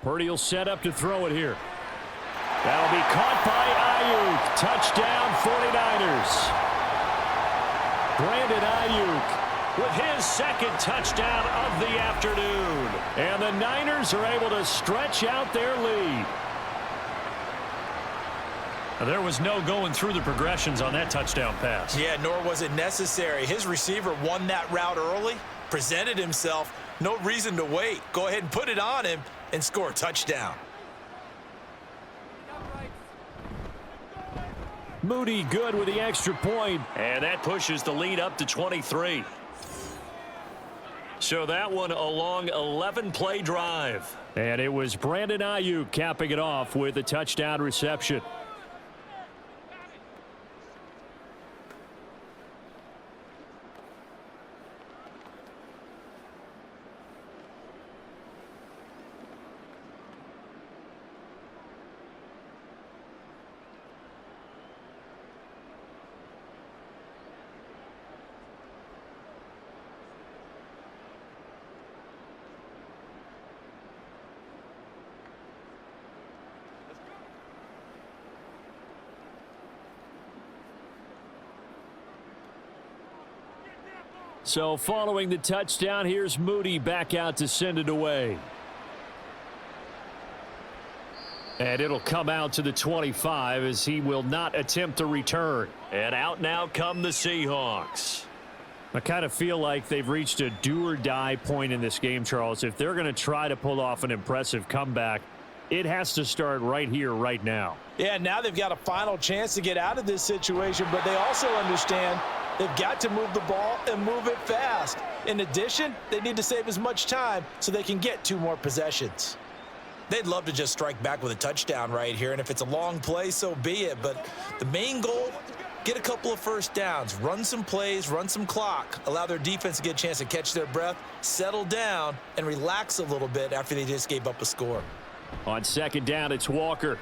Purdy will set up to throw it here. That'll be caught by Ayuk. Touchdown 49ers. Brandon Ayuk with his second touchdown of the afternoon. And the Niners are able to stretch out their lead. There was no going through the progressions on that touchdown pass. Yeah, nor was it necessary. His receiver won that route early, presented himself. No reason to wait. Go ahead and put it on him and score a touchdown. Moody good with the extra point. And that pushes the lead up to 23. So that one a long 11-play drive. And it was Brandon Ayuk capping it off with a touchdown reception. So following the touchdown, here's Moody back out to send it away. And it'll come out to the 25 as he will not attempt to return. And out now come the Seahawks. I kind of feel like they've reached a do-or-die point in this game, Charles. If they're going to try to pull off an impressive comeback, it has to start right here, right now. Yeah, now they've got a final chance to get out of this situation, but they also understand they've got to move the ball and move it fast. In addition, they need to save as much time so they can get 2 more possessions. They'd love to just strike back with a touchdown right here, and if it's a long play, so be it. But the main goal, get a couple of first downs, run some plays, run some clock, allow their defense to get a chance to catch their breath, settle down, and relax a little bit after they just gave up a score. On second down, it's Walker.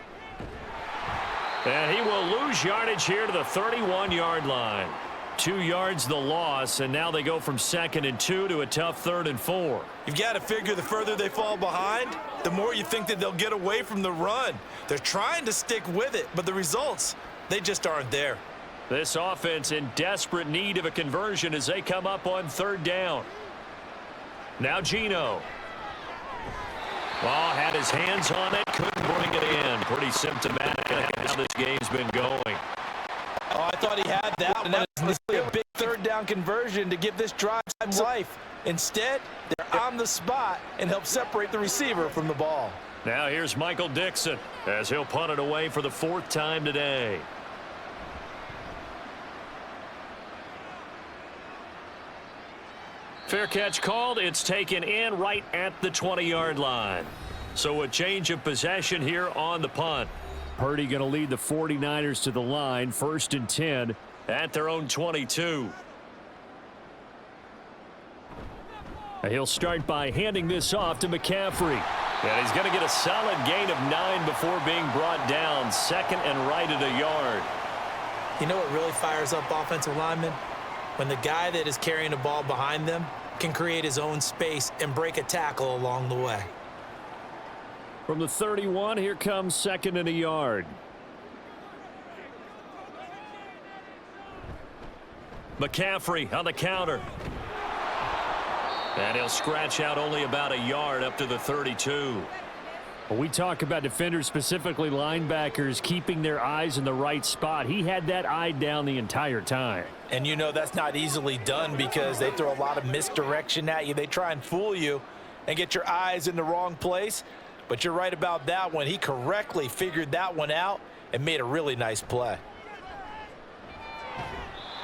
And he will lose yardage here to the 31-yard line. 2 yards the loss, and now they go from 2nd and 2 to a tough 3rd and 4. You've got to figure the further they fall behind, the more you think that they'll get away from the run. They're trying to stick with it, but the results, they just aren't there. This offense in desperate need of a conversion as they come up on 3rd down. Now Geno. Well, had his hands on it, couldn't bring it in. Pretty symptomatic of how this game's been going. Oh, I thought he had that one. It's a big 3rd down conversion to give this drive some life. Instead, they're on the spot and help separate the receiver from the ball. Now here's Michael Dixon as he'll punt it away for the 4th time today. Fair catch called. It's taken in right at the 20-yard line. So a change of possession here on the punt. Purdy going to lead the 49ers to the line, 1st and 10 at their own 22. He'll start by handing this off to McCaffrey. And he's going to get a solid gain of 9 before being brought down. Second and right at a yard. You know what really fires up offensive linemen? When the guy that is carrying the ball behind them can create his own space and break a tackle along the way. From the 31, here comes second and a yard. McCaffrey on the counter. And he'll scratch out only about a yard up to the 32. Well, we talk about defenders, specifically linebackers, keeping their eyes in the right spot. He had that eye down the entire time. And you know that's not easily done because they throw a lot of misdirection at you. They try and fool you and get your eyes in the wrong place. But you're right about that one. He correctly figured that one out and made a really nice play.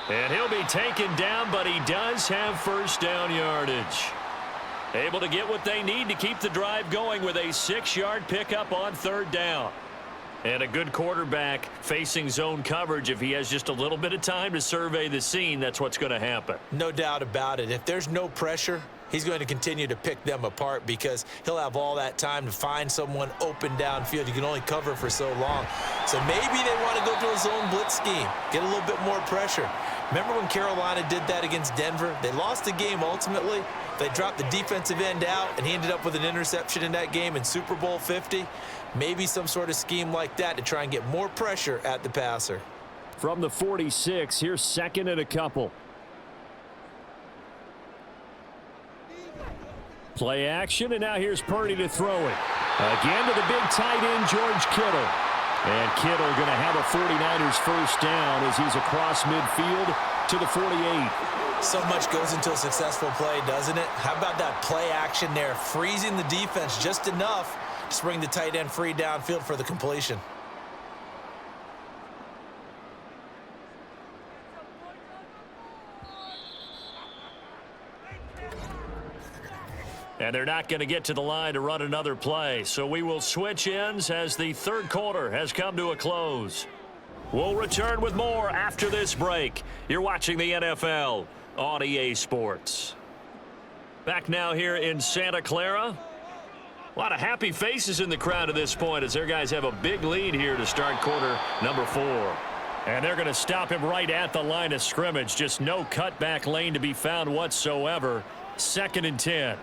And he'll be taken down, but he does have first down yardage. Able to get what they need to keep the drive going with a 6-yard pickup on third down. And a good quarterback facing zone coverage. If he has just a little bit of time to survey the scene, that's what's going to happen. No doubt about it. If there's no pressure, he's going to continue to pick them apart because he'll have all that time to find someone open downfield. You can only cover for so long. So maybe they want to go to a zone blitz scheme, get a little bit more pressure. Remember when Carolina did that against Denver? They lost the game ultimately. They dropped the defensive end out, and he ended up with an interception in that game in Super Bowl 50. Maybe some sort of scheme like that to try and get more pressure at the passer. From the 46, here's second and a couple. Play action, and now here's Purdy to throw it. Again to the big tight end, George Kittle. And Kittle going to have a 49ers first down as he's across midfield to the 48. So much goes into a successful play, doesn't it? How about that play action there, freezing the defense just enough to bring the tight end free downfield for the completion. And they're not going to get to the line to run another play. So we will switch ends as the third quarter has come to a close. We'll return with more after this break. You're watching the NFL on EA Sports. Back now here in Santa Clara. A lot of happy faces in the crowd at this point as their guys have a big lead here to start quarter number 4. And they're going to stop him right at the line of scrimmage. Just no cutback lane to be found whatsoever. 2nd and 10.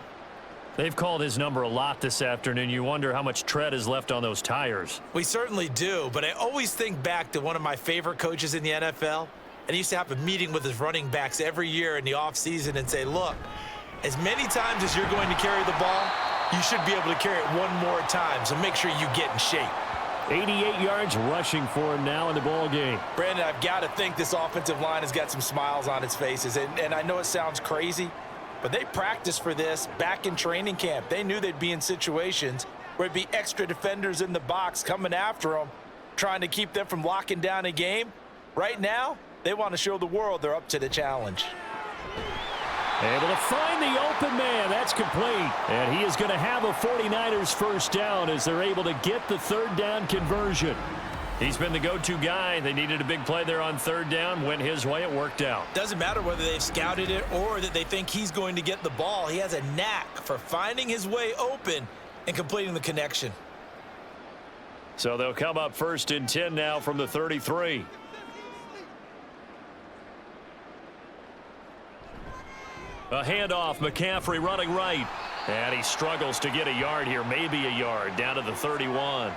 They've called his number a lot this afternoon. You wonder how much tread is left on those tires. We certainly do, but I always think back to one of my favorite coaches in the NFL. And he used to have a meeting with his running backs every year in the offseason and say, look, as many times as you're going to carry the ball, you should be able to carry it one more time, so make sure you get in shape. 88 yards rushing for him now in the ball game. Brandon, I've got to think this offensive line has got some smiles on its faces. And I know it sounds crazy, but they practiced for this back in training camp. They knew they'd be in situations where it'd be extra defenders in the box coming after them, trying to keep them from locking down a game. Right now, they want to show the world they're up to the challenge. Able to find the open man. That's complete. And he is going to have a 49ers first down as they're able to get the third down conversion. He's been the go-to guy. They needed a big play there on third down. Went his way. It worked out. Doesn't matter whether they've scouted it or that they think he's going to get the ball. He has a knack for finding his way open and completing the connection. So they'll come up 1st and 10 now from the 33. A handoff, McCaffrey running right. And he struggles to get a yard here, maybe a yard, down to the 31.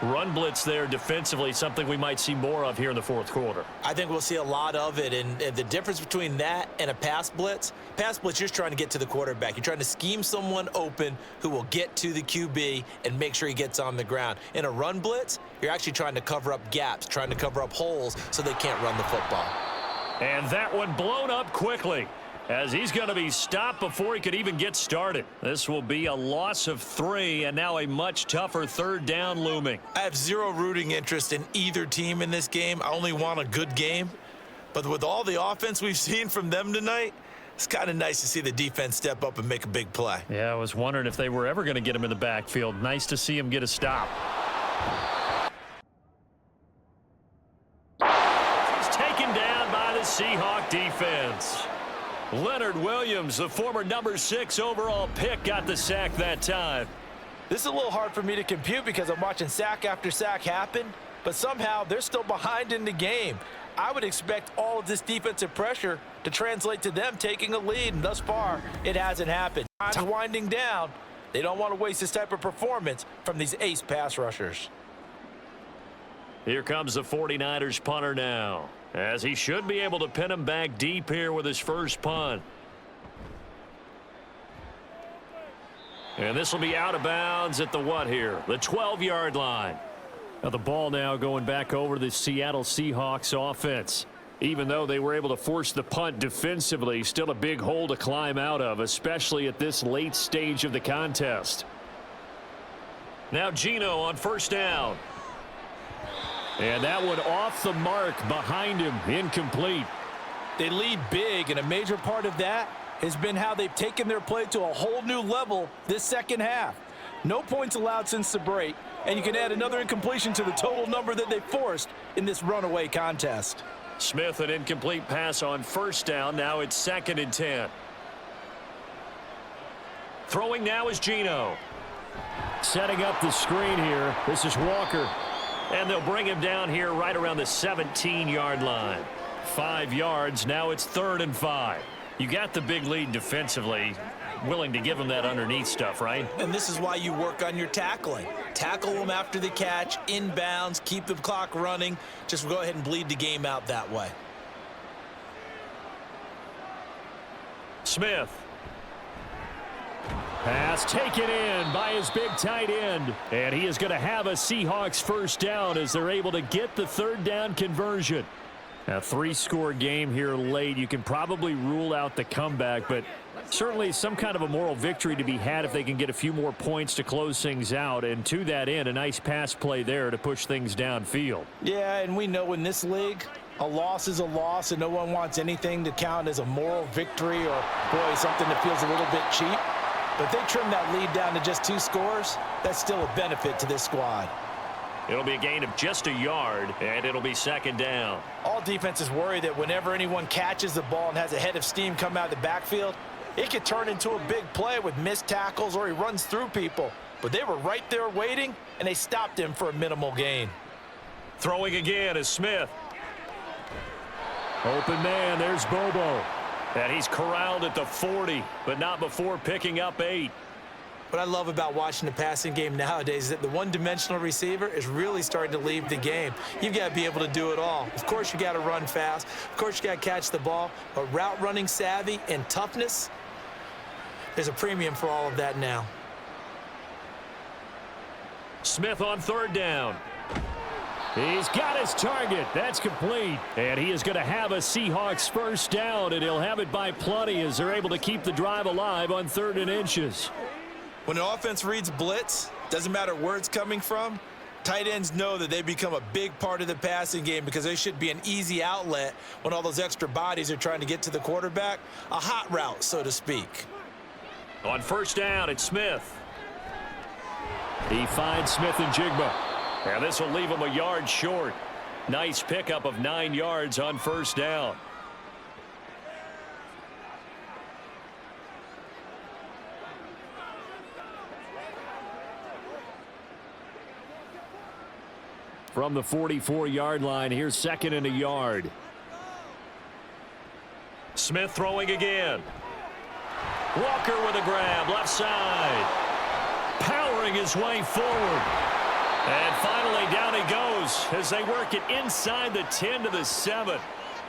Run blitz there defensively, something we might see more of here in the fourth quarter. I think we'll see a lot of it, and the difference between that and a pass blitz, you're just trying to get to the quarterback. You're trying to scheme someone open who will get to the QB and make sure he gets on the ground. In a run blitz, you're actually trying to cover up gaps, trying to cover up holes so they can't run the football. And that one blown up quickly, as he's going to be stopped before he could even get started. This will be a loss of 3, and now a much tougher third down looming. I have zero rooting interest in either team in this game. I only want a good game. But with all the offense we've seen from them tonight, it's kind of nice to see the defense step up and make a big play. Yeah, I was wondering if they were ever going to get him in the backfield. Nice to see him get a stop. He's taken down by the Seahawks defense. Leonard Williams, the former number 6 overall pick, got the sack that time. This is a little hard for me to compute because I'm watching sack after sack happen, but somehow they're still behind in the game. I would expect all of this defensive pressure to translate to them taking a lead, and thus far, it hasn't happened. Time's winding down. They don't want to waste this type of performance from these ace pass rushers. Here comes the 49ers punter now, as he should be able to pin him back deep here with his first punt. And this will be out of bounds at the what here? The 12-yard line. Now the ball now going back over to the Seattle Seahawks offense. Even though they were able to force the punt defensively, still a big hole to climb out of, especially at this late stage of the contest. Now Geno on first down. And that one off the mark behind him, incomplete. They lead big, and a major part of that has been how they've taken their play to a whole new level this second half. No points allowed since the break, and you can add another incompletion to the total number that they forced in this runaway contest. Smith, an incomplete pass on first down. Now it's 2nd and 10. Throwing now is Geno. Setting up the screen here. This is Walker. And they'll bring him down here right around the 17-yard line. 5 yards. Now it's 3rd and 5. You got the big lead defensively. Willing to give him that underneath stuff, right? And this is why you work on your tackling. Tackle them after the catch, inbounds, keep the clock running. Just go ahead and bleed the game out that way. Smith. Pass taken in by his big tight end. And he is going to have a Seahawks first down as they're able to get the 3rd down conversion. A 3-score game here late. You can probably rule out the comeback, but certainly some kind of a moral victory to be had if they can get a few more points to close things out. And to that end, a nice pass play there to push things downfield. Yeah, and we know in this league, a loss is a loss, and no one wants anything to count as a moral victory or, boy, something that feels a little bit cheap. But if they trim that lead down to just 2 scores, that's still a benefit to this squad. It'll be a gain of just a yard, and it'll be 2nd down. All defenses worry that whenever anyone catches the ball and has a head of steam come out of the backfield, it could turn into a big play with missed tackles or he runs through people. But they were right there waiting, and they stopped him for a minimal gain. Throwing again is Smith. Open man, there's Bobo. And he's corralled at the 40, but not before picking up 8. What I love about watching the passing game nowadays is that the one-dimensional receiver is really starting to leave the game. You've got to be able to do it all. Of course, you got to run fast. Of course, you got to catch the ball. But route running savvy and toughness, there's a premium for all of that now. Smith on 3rd down. He's got his target. That's complete. And he is going to have a Seahawks first down, and he'll have it by plenty as they're able to keep the drive alive on 3rd and inches. When an offense reads blitz, doesn't matter where it's coming from, tight ends know that they become a big part of the passing game because they should be an easy outlet when all those extra bodies are trying to get to the quarterback. A hot route, so to speak. On first down, it's Smith. He finds Smith and Jigba. And this will leave him a yard short. Nice pickup of 9 yards on first down. From the 44-yard line, here's 2nd and a yard. Smith throwing again. Walker with a grab, left side. Powering his way forward. And finally, down he goes as they work it inside the 10 to the 7.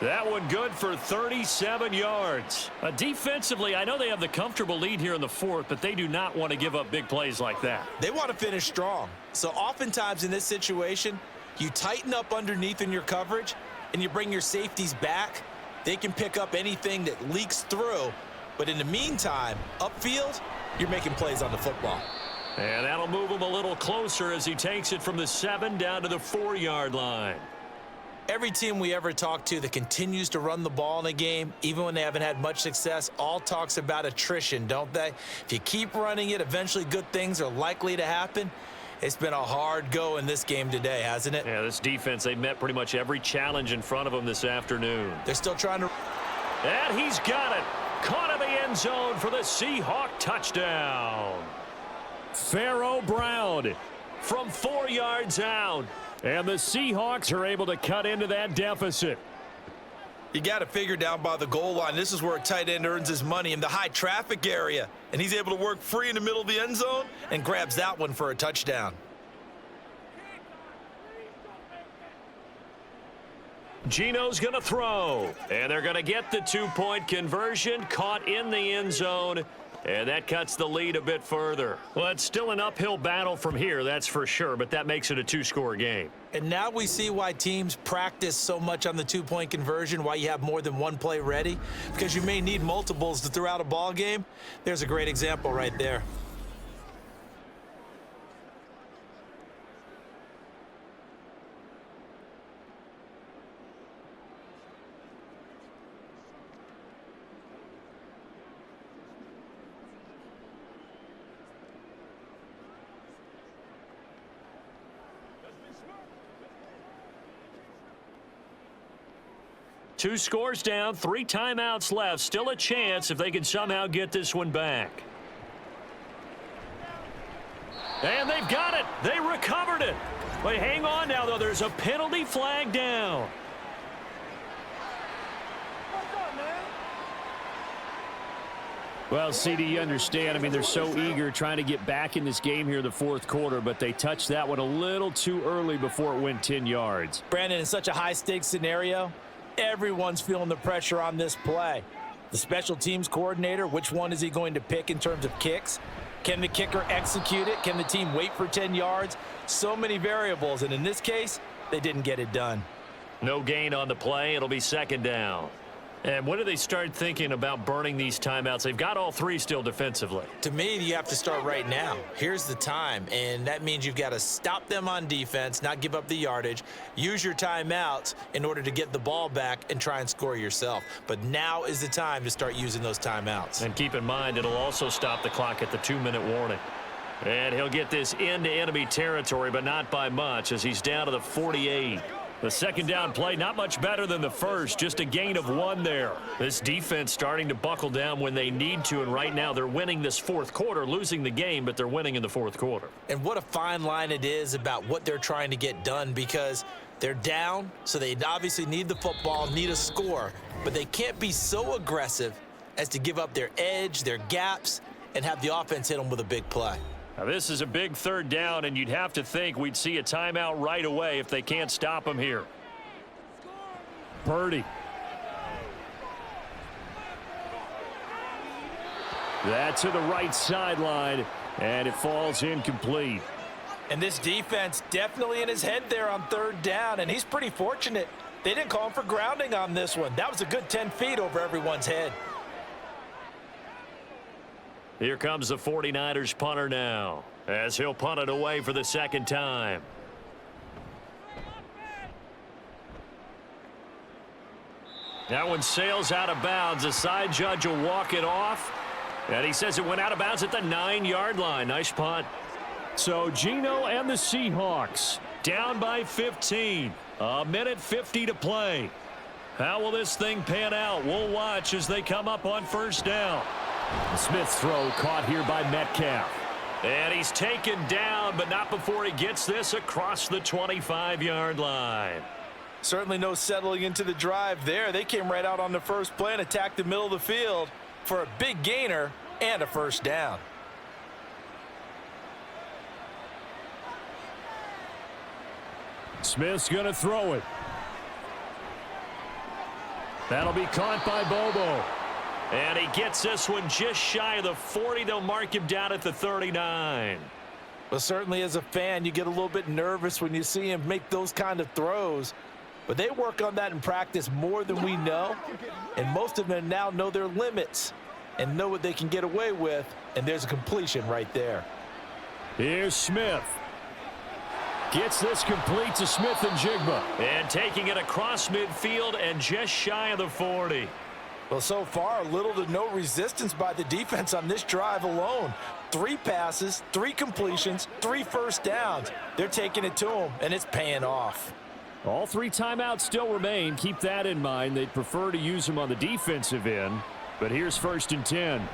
That one good for 37 yards. Defensively, I know they have the comfortable lead here in the 4th, but they do not want to give up big plays like that. They want to finish strong. So oftentimes in this situation, you tighten up underneath in your coverage, and you bring your safeties back. They can pick up anything that leaks through. But in the meantime, upfield, you're making plays on the football. And that'll move him a little closer as he takes it from the 7 down to the 4-yard line. Every team we ever talk to that continues to run the ball in a game, even when they haven't had much success, all talks about attrition, don't they? If you keep running it, eventually good things are likely to happen. It's been a hard go in this game today, hasn't it? Yeah, this defense, they met pretty much every challenge in front of them this afternoon. They're still trying to... And he's got it. Caught in the end zone for the Seahawk touchdown. Pharaoh Brown from 4 yards out. And the Seahawks are able to cut into that deficit. You got to figure down by the goal line. This is where a tight end earns his money, in the high traffic area. And he's able to work free in the middle of the end zone and grabs that one for a touchdown. Gino's going to throw. And they're going to get the 2-point conversion, caught in the end zone. And that cuts the lead a bit further. Well, it's still an uphill battle from here, that's for sure, but that makes it a 2-score game. And now we see why teams practice so much on the 2-point conversion, why you have more than one play ready, because you may need multiples to throw out a ball game. There's a great example right there. Two scores down, 3 timeouts left. Still a chance if they can somehow get this one back. And they've got it. They recovered it. But hang on now, though. There's a penalty flag down. Well, CD, you understand. I mean, they're so eager trying to get back in this game here in the fourth quarter, but they touched that one a little too early before it went 10 yards. Brandon, in such a high-stakes scenario, everyone's feeling the pressure on this play. The special teams coordinator, which one is he going to pick in terms of kicks? Can the kicker execute it? Can the team wait for 10 yards? So many variables, and in this case, they didn't get it done. No gain on the play. It'll be second down. And when do they start thinking about burning these timeouts? They've got all 3 still defensively. To me, you have to start right now. Here's the time, and that means you've got to stop them on defense, not give up the yardage, use your timeouts in order to get the ball back and try and score yourself. But now is the time to start using those timeouts. And keep in mind, it'll also stop the clock at the 2-minute warning. And he'll get this into enemy territory, but not by much, as he's down to the 48. The second down play, not much better than the first, just a gain of 1 there. This defense starting to buckle down when they need to, and right now they're winning this fourth quarter, losing the game, but they're winning in the fourth quarter. And what a fine line it is about what they're trying to get done, because they're down, so they obviously need the football, need a score, but they can't be so aggressive as to give up their edge, their gaps, and have the offense hit them with a big play. Now, this is a big third down, and you'd have to think we'd see a timeout right away if they can't stop them here. Purdy. That to the right sideline, and it falls incomplete. And this defense definitely in his head there on third down, and he's pretty fortunate. They didn't call him for grounding on this one. That was a good 10 feet over everyone's head. Here comes the 49ers punter now, as he'll punt it away for the second time. That one sails out of bounds. The side judge will walk it off, and he says it went out of bounds at the 9-yard line. Nice punt. So Gino and the Seahawks Down by 15. A minute 50 to play. How will this thing pan out? We'll watch as they come up on first down. Smith's throw caught here by Metcalf. And he's taken down, but not before he gets this across the 25-yard line. Certainly no settling into the drive there. They came right out on the first play and attacked the middle of the field for a big gainer and a first down. Smith's going to throw it. That'll be caught by Bobo. And he gets this one just shy of the 40. They'll mark him down at the 39. Well, certainly as a fan, you get a little bit nervous when you see him make those kind of throws. But they work on that in practice more than we know. And most of them now know their limits and know what they can get away with. And there's a completion right there. Here's Smith. Gets this complete to Smith and Jigba. And taking it across midfield and just shy of the 40. Well, so far, little to no resistance by the defense on this drive alone. 3 passes, 3 completions, 3 first downs. They're taking it to him, and it's paying off. All 3 timeouts still remain. Keep that in mind. They'd prefer to use them on the defensive end. But here's 1st and 10.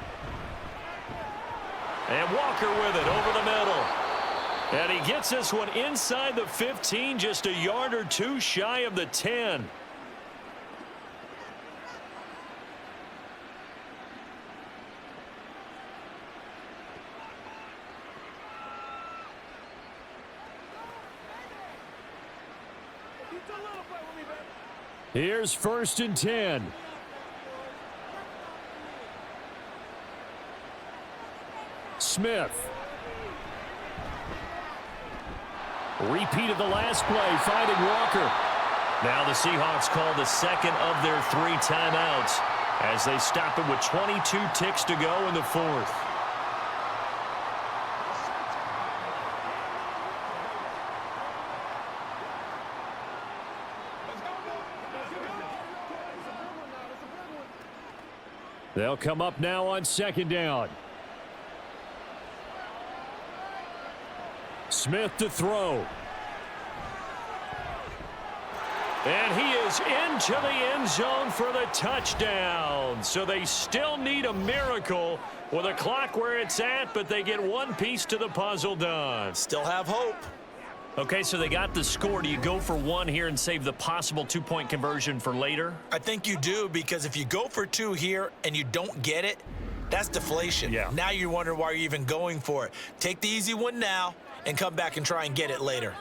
And Walker with it over the middle. And he gets this one inside the 15, just a yard or two shy of the 10. Here's 1st and 10. Smith. Repeat of the last play, finding Walker. Now the Seahawks call the second of their 3 timeouts as they stop it with 22 ticks to go in the 4th. They'll come up now on 2nd down. Smith to throw. And he is into the end zone for the touchdown. So they still need a miracle with a clock where it's at, but they get one piece to the puzzle done. Still have hope. Okay, so they got the score. Do you go for 1 here and save the possible 2-point conversion for later? I think you do, because if you go for 2 here and you don't get it, that's deflation. Yeah. Now you wonder why you're even going for it. Take the easy one now and come back and try and get it later.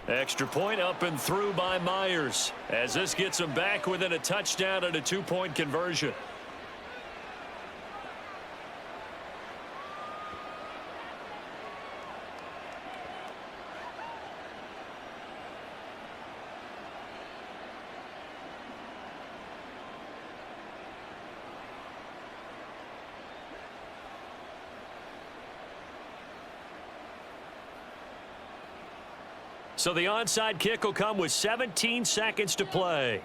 Extra point up and through by Myers as this gets them back within a touchdown and a 2-point conversion. So the onside kick will come with 17 seconds to play.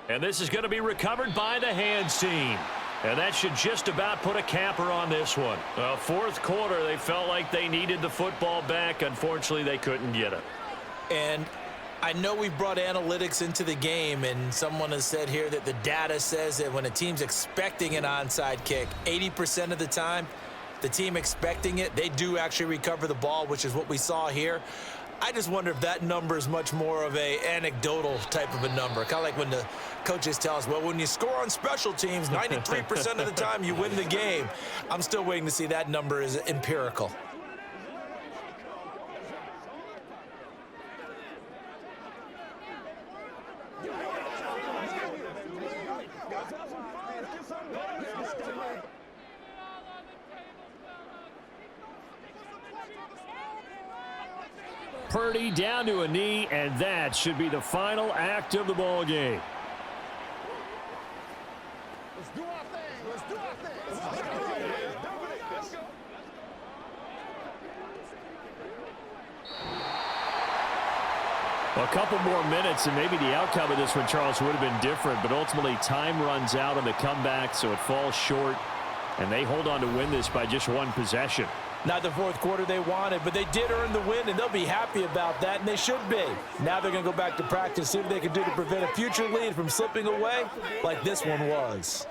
And this is going to be recovered by the hands team. And that should just about put a capper on this one. 4th quarter, they felt like they needed the football back. Unfortunately, they couldn't get it. And I know we brought analytics into the game, and someone has said here that the data says that when a team's expecting an onside kick, 80% of the time, the team expecting it, they do actually recover the ball, which is what we saw here. I just wonder if that number is much more of a anecdotal type of a number. Kind of like when the coaches tell us, well, when you score on special teams, 93% of the time you win the game. I'm still waiting to see that number is empirical. Purdy down to a knee, and that should be the final act of the ball game. Let's do our thing. Let's do our thing. A couple more minutes, and maybe the outcome of this one, Charles, would have been different, but ultimately time runs out on the comeback, so it falls short, and they hold on to win this by just 1 possession. Not the 4th quarter they wanted, but they did earn the win, and they'll be happy about that, and they should be. Now they're going to go back to practice, see what they can do to prevent a future lead from slipping away like this one was.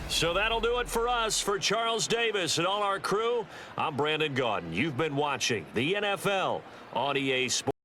So that'll do it for us. For Charles Davis and all our crew, I'm Brandon Gaudin. You've been watching the NFL on EA Sports.